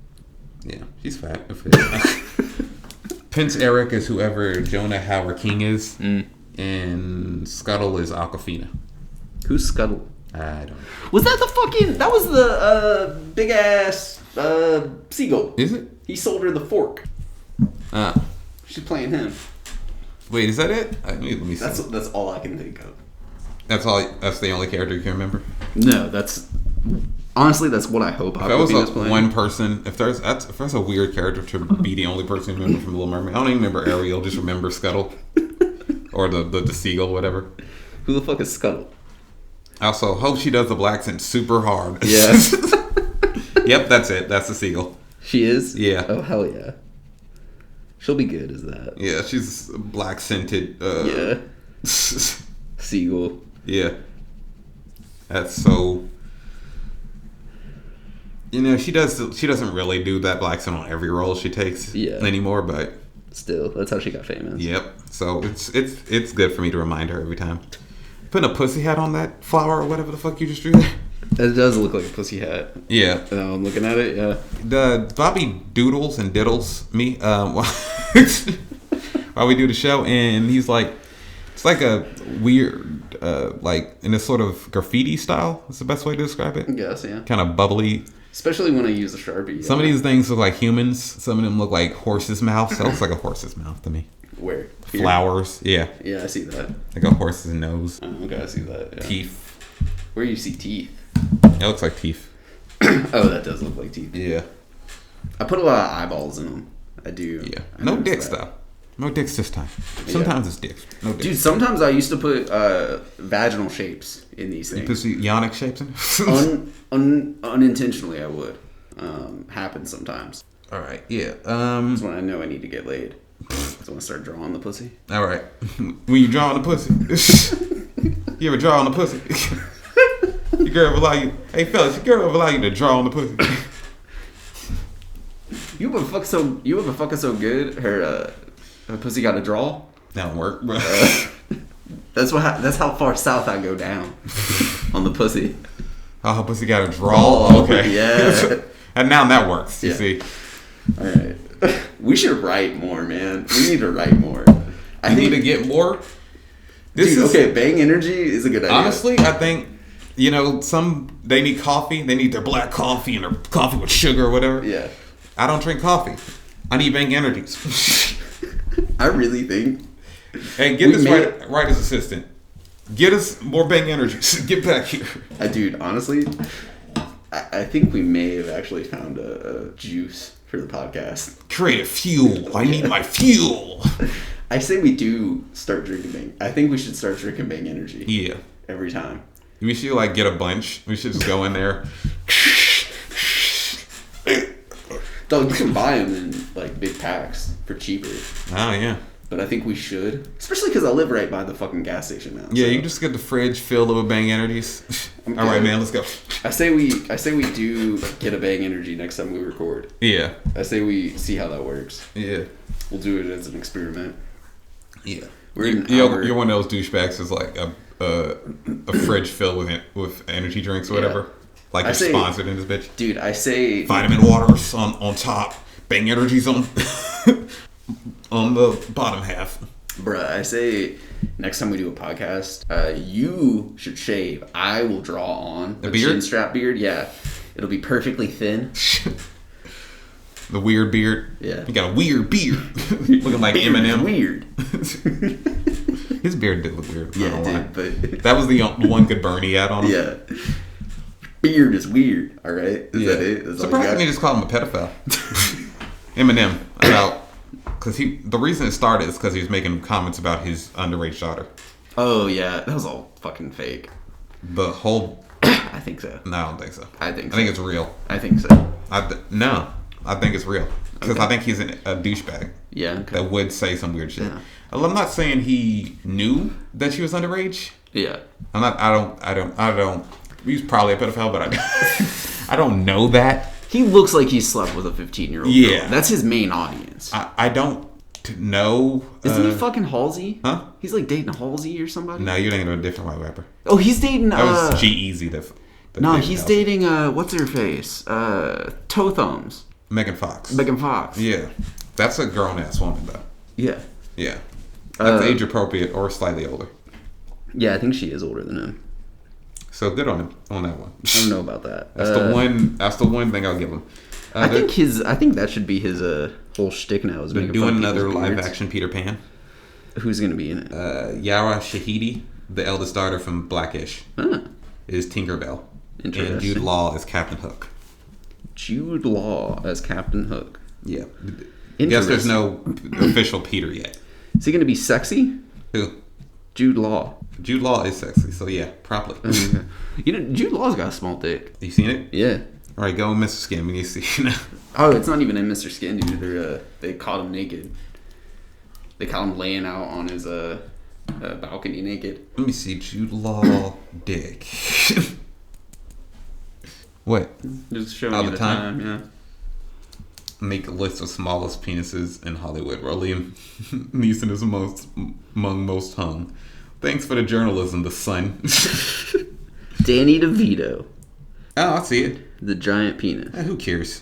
Yeah, she's fat. Prince Eric is whoever Jonah Howard King is. And Scuttle is Aquafina. Who's Scuttle? I don't know. Was that the fucking... That was the big ass seagull. Is it? He sold her the fork. She's playing him. Wait, is that it? Let me see. That's all I can think of. That's the only character you can remember? No, honestly, that's what I hope Aquafina's playing. One person, if there's a weird character to be the only person you remember from Little Mermaid, I don't even remember Ariel, just remember Scuttle. Or the seagull, whatever. Who the fuck is Scuttle? I also hope she does the black accent super hard. Yeah. Yep, that's it. That's the seagull. She is? Yeah. Oh, hell yeah. She'll be good as that. Yeah, she's black scented. Yeah. Seagull. Yeah. That's so... she doesn't really do that black accent on every role she takes anymore, but... Still, that's how she got famous. Yep. So it's good for me to remind her every time. Putting a pussy hat on that flower or whatever the fuck you just drew there. It does look like a pussy hat. Yeah. I'm looking at it, yeah. The Bobby doodles and diddles me while we do the show, and he's like, it's like a weird, like in a sort of graffiti style. That's the best way to describe it. I guess, yeah. Kind of bubbly. Especially when I use a Sharpie. Some of these things look like humans. Some of them look like horses' mouths. That looks like a horse's mouth to me. Where? Here? Flowers. Yeah. Yeah, I see that. Like a horse's nose. Oh, okay, I see that. Yeah. Teeth. Where do you see teeth? It looks like teeth. Oh, that does look like teeth. Yeah. I put a lot of eyeballs in them. I do. Yeah. No dicks, though. No dicks this time. Sometimes it's dicks. No dicks. Dude, sometimes I used to put vaginal shapes in these things. You put yonic shapes in it? Unintentionally, I would. Happens sometimes. All right. Yeah. That's when I know I need to get laid. That's when I start drawing the pussy. All right. When you draw on the pussy. You ever draw on the pussy? Your girl will allow you. Hey, fellas, your girl will allow you to draw on the pussy. You ever fucking so good? Her pussy got a draw. That don't work, bro. That's how far south I go down on the pussy. Oh, her pussy got a draw. Okay. Yeah. And now that works. You see. All right. We should write more, man. We need to write more. I need to get more. Okay, Bang Energy is a good idea. Honestly, I think, they need coffee. They need their black coffee and their coffee with sugar or whatever. Yeah. I don't drink coffee. I need Bang Energies. I really think. Hey, get this right as assistant. Get us more Bang Energies. Get back here. Dude, honestly, I think we may have actually found a juice for the podcast. Create a fuel. I need my fuel. I say we do start drinking Bang. I think we should start drinking Bang Energy. Yeah. Every time. We should get a bunch. We should just go in there. Dog, you can buy them in big packs for cheaper. Oh yeah. But I think we should, especially because I live right by the fucking gas station now. Yeah, so. You just get the fridge filled with Bang Energies. All right, man, let's go. I say we do get a Bang Energy next time we record. Yeah. I say we see how that works. Yeah. We'll do it as an experiment. Yeah. You're one of those douchebags that's like a fridge filled with energy drinks or whatever. Yeah. Like you're sponsored in this bitch. Dude, I say vitamin waters on top, Bang Energies on the bottom half. Bruh, I say next time we do a podcast, you should shave. I will draw on a beard? Chin strap beard. Yeah, it'll be perfectly thin. The weird beard. Yeah, you got a weird beard, looking like beard Eminem. Weird. His beard did look weird. Yeah, it did, but that was the one good burn he had on him. Yeah. Beard is weird. All right, is that it? Surprisingly, just call him a pedophile. Eminem because the reason it started is because he was making comments about his underage daughter. Oh yeah, that was all fucking fake. The whole. I think so. No, I don't think so. I think it's real. I think so. No, I think it's real because I think he's a douchebag. Yeah. Okay. That would say some weird shit. Yeah. I'm not saying he knew that she was underage. Yeah. I'm not. I don't. He's probably a pedophile, but I don't know that. He looks like he slept with a 15-year-old Yeah. girl. That's his main audience. I don't know. Isn't he fucking Halsey? Huh? He's like dating Halsey or somebody? No, you're thinking of a different white rapper. Oh, he's dating... That was G-Eazy. No, he's dating... what's her face? Toe Thumbs. Megan Fox. Yeah. That's a grown-ass woman, though. Yeah. Yeah. That's age appropriate or slightly older. Yeah, I think she is older than him. So good on him on that one. I don't know about that. That's the one thing I'll give him. I think that should be his whole shtick now. Is making doing another live action Peter Pan. Who's gonna be in it? Yara Shahidi, the eldest daughter from Blackish, is Tinkerbell. Interesting. And Jude Law is Captain Hook. Jude Law as Captain Hook. Yeah. Yes, there's no official Peter yet. Is he gonna be sexy? Who? Jude Law. Jude Law is sexy, so yeah, probably. Jude Law's got a small dick. You seen it? Yeah. All right, go with Mr. Skin when you see it. Oh, it's not even in Mr. Skin, dude. They caught him naked. They caught him laying out on his balcony naked. Let me see Jude Law dick. What? Just showing all the time. Yeah. Make a list of smallest penises in Hollywood. Liam Neeson is among most hung. Thanks for the journalism, the Sun. Danny DeVito. Oh, I see it. The giant penis. Who cares?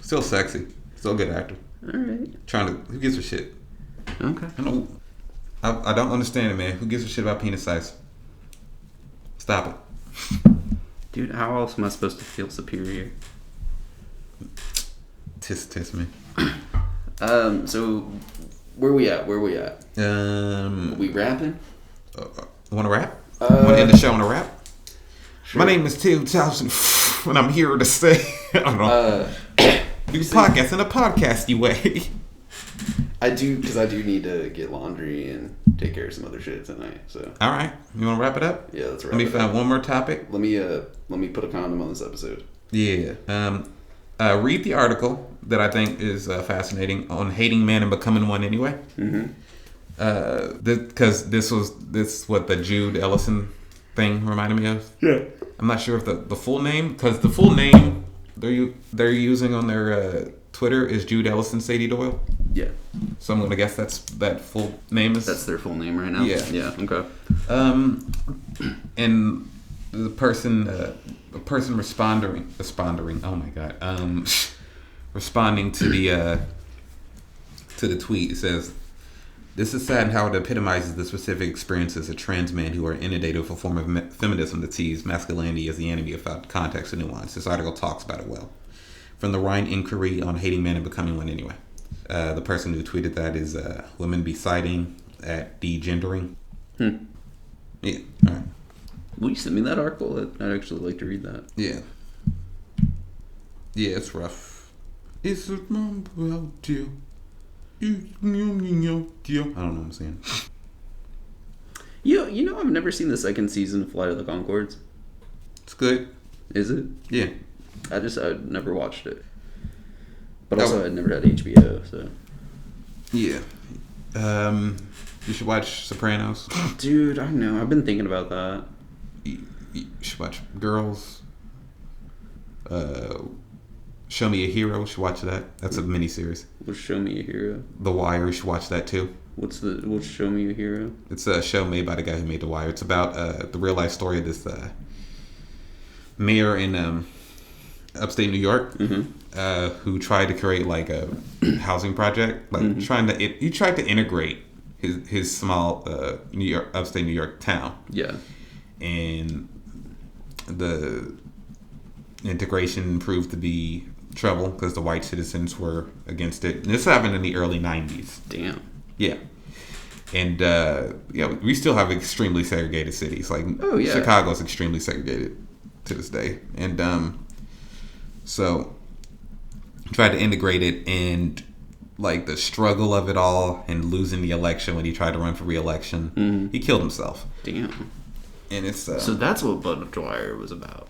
Still sexy. Still a good actor. All right. Who gives a shit? Okay. I don't understand it, man. Who gives a shit about penis size? Stop it. Dude, how else am I supposed to feel superior? Tis me. So where we at? We rapping? Want to rap? Want to end the show on a rap? Sure. My name is 2000, and I'm here to say, I don't know. Do podcasts in a podcasty way. I do, because I do need to get laundry and take care of some other shit tonight. So. All right, you want to wrap it up? Yeah, let's wrap it up. Let me find one more topic. Let me put a condom on this episode. Yeah. Read the article that I think is fascinating on hating men and becoming one anyway. Mm-hmm. Because this what the Jude Ellison thing reminded me of. Yeah. I'm not sure if the full name, because the full name they're using on their Twitter is Jude Ellison Sadie Doyle. Yeah. So I'm gonna guess that full name is. That's their full name right now. Yeah. Yeah. Okay. And the person responding. Oh my god. Responding to the tweet, it says, This is sad how it epitomizes the specific experiences of trans men who are inundated with a form of feminism that sees masculinity as the enemy without context and nuance. This article talks about it well. From the Rhine Inquiry on Hating Men and Becoming One Anyway. The person who tweeted that is Women Be Citing at Degendering. Yeah, all right. Will you send me that article? I'd actually like to read that. Yeah. Yeah, it's rough. It's a mumble deal. I don't know what I'm saying. You know, I've never seen the second season of Flight of the Conchords. It's good. Is it? Yeah. I'd never watched it. But also, I'd never had HBO, so. Yeah. You should watch Sopranos. Dude, I know. I've been thinking about that. You should watch Girls. Show Me a Hero. You should watch that. That's a miniseries. What's Show Me a Hero? The Wire. You should watch that too. What's Show Me a Hero? It's a show made by the guy who made The Wire. It's about the real life story of this mayor in upstate New York who tried to create like a housing project, like he tried to integrate his small upstate New York town. Yeah, and the integration proved to be trouble because the white citizens were against it. And this happened in the early 90s. Damn. Yeah. And we still have extremely segregated cities. Like Chicago is extremely segregated to this day. And so tried to integrate it, and like the struggle of it all and losing the election when he tried to run for re-election, he killed himself. Damn. And it's so that's what Bud Dwyer was about.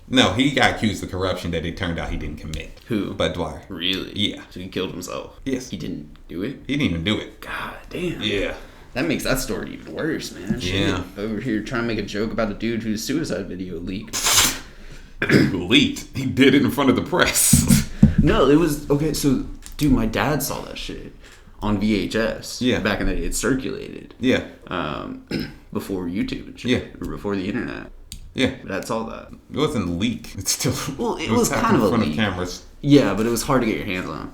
No, he got accused of corruption that it turned out he didn't commit. Who? Bud Dwyer. Really? Yeah. So he killed himself? Yes. He didn't do it? He didn't even do it. God damn. Yeah. That makes that story even worse, man. Yeah. Over here trying to make a joke about a dude whose suicide video leaked. Leaked? He did it in front of the press. No, it was... Okay, so... Dude, my dad saw that shit on VHS. Yeah. Back in the day, it circulated. Yeah. Before YouTube and shit. Yeah. Or before the internet. Yeah. That's all that. It wasn't a leak. It's still... Well, it was kind of a leak. In front of cameras. Yeah, but it was hard to get your hands on.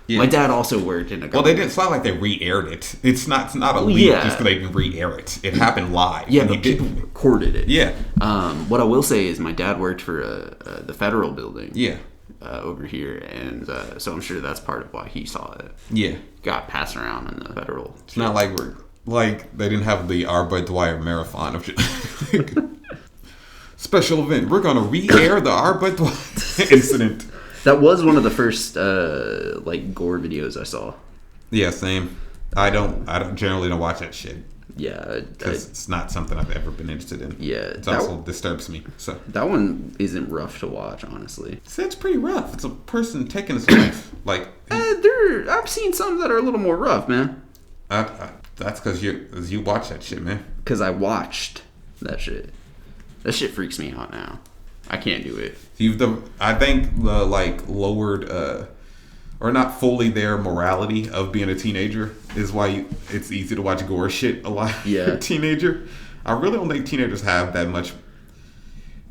Yeah. My dad also worked in a company. Well, they didn't. It's not like they re-aired it. It's not a leak just because they didn't re-air it. It happened live. Yeah, but people recorded it. Yeah. What I will say is my dad worked for the federal building. Yeah. Over here, and so I'm sure that's part of why he saw it. Yeah. Got passed around in the federal. It's not like they didn't have the R. Bud Dwyer marathon of special event. We're gonna re-air the R. Bud Dwyer incident. That was one of the first gore videos I saw. Yeah, same. I generally don't watch that shit. Yeah, because it's not something I've ever been interested in. Yeah, it also disturbs me. So that one isn't rough to watch, honestly. It's pretty rough. It's a person taking his life. Like I've seen some that are a little more rough, man. That's because you watch that shit, man. Because I watched that shit. That shit freaks me out now. I can't do it. I think the lowered or not fully their morality of being a teenager is why it's easy to watch gore shit a lot. Yeah, teenager. I really don't think teenagers have that much.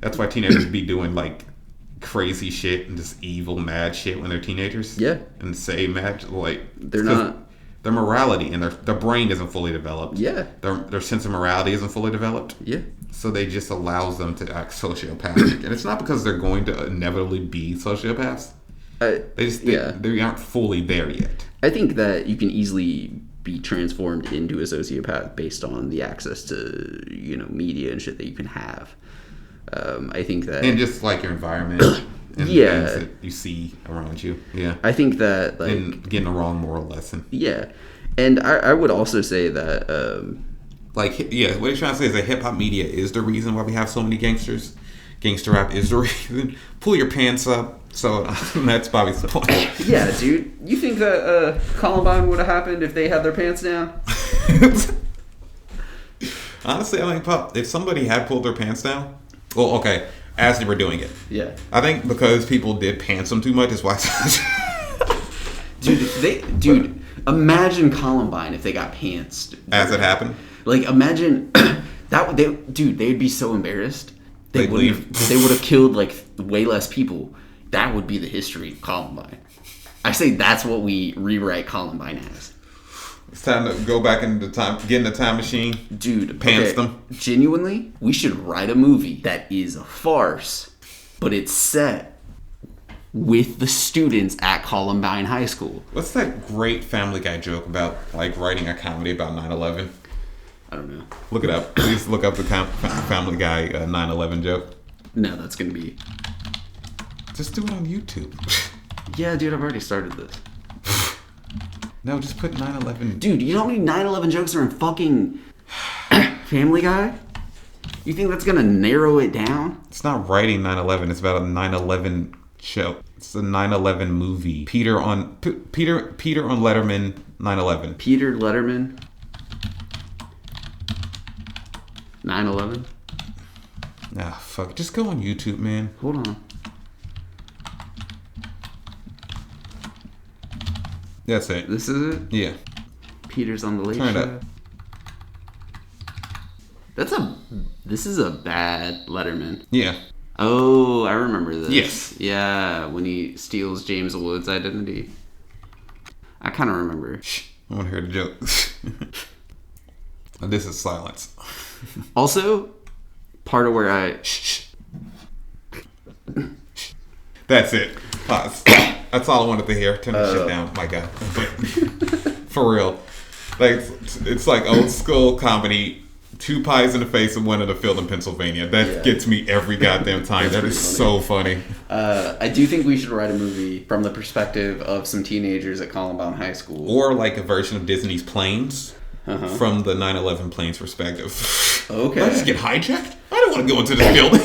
That's why teenagers be doing crazy shit and just evil, mad shit when they're teenagers. Yeah, and say mad they're not. Their morality and their brain isn't fully developed. Yeah. Their sense of morality isn't fully developed. Yeah. So they just allows them to act sociopathic. And it's not because they're going to inevitably be sociopaths. They aren't fully there yet. I think that you can easily be transformed into a sociopath based on the access to, media and shit that you can have. I think that... And just your environment... And things that you see around you. Yeah. I think that and getting a wrong moral lesson. Yeah. And I would also say that what you're trying to say is that hip hop media is the reason why we have so many gangsters. Gangster rap is the reason. Pull your pants up. So that's Bobby's point. Yeah, dude. You think that Columbine would have happened if they had their pants down? Honestly, I think if somebody had pulled their pants down, well, okay. As they were doing it. Yeah. I think because people did pants them too much is why. Dude, imagine Columbine if they got pantsed. As it happened? Imagine they'd be so embarrassed. They would have killed way less people. That would be the history of Columbine. I say that's what we rewrite Columbine as. It's time to go back into time, get in the time machine. Dude, pants them. Genuinely, we should write a movie that is a farce, but it's set with the students at Columbine High School. What's that great Family Guy joke about, like, writing a comedy about 9/11? I don't know. Look it up. Please look up the Family Guy 9/11 joke. No, that's going to be... Just do it on YouTube. Yeah, dude, I've already started this. No, just put 9/11. Dude, you know how many 9/11 jokes are in fucking Family Guy? You think that's going to narrow it down? It's not writing 9/11. It's about a 9/11 show. It's a 9/11 movie. Peter on Letterman 9/11. Peter Letterman 9/11. Ah, fuck. Just go on YouTube, man. Hold on. That's it. This is it? Yeah. Peter's on the Late Turn it Show. This is a bad Letterman. Yeah. Oh, I remember this. Yes. Yeah, when he steals James Wood's identity. I kind of remember. Shh. I want to hear the joke. This is silence. Also, part of where I... Shh. That's it. Pause. That's all I wanted to hear. Turn that shit down. My God. For real. Like, it's like old school comedy. 2 pies in the face and 1 in the field in Pennsylvania. That gets me every goddamn time. That is so funny. I do think we should write a movie from the perspective of some teenagers at Columbine High School. Or like a version of Disney's Planes from the 9/11 Planes perspective. Okay. Did I just get hijacked? I don't want to go into this building.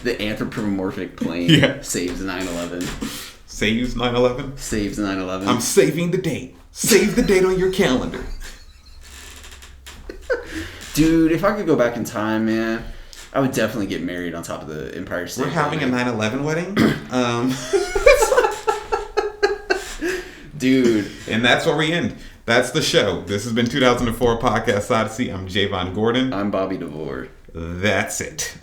The anthropomorphic plane saves 9/11. Saves 9/11? Saves 9/11. I'm saving the date. Save the date on your calendar. Dude, if I could go back in time, man, I would definitely get married on top of the Empire State Building. We're having a 9/11 wedding. Dude. And that's where we end. That's the show. This has been 2004 Podcast Odyssey. I'm Javon Gordon. I'm Bobby DeVore. That's it.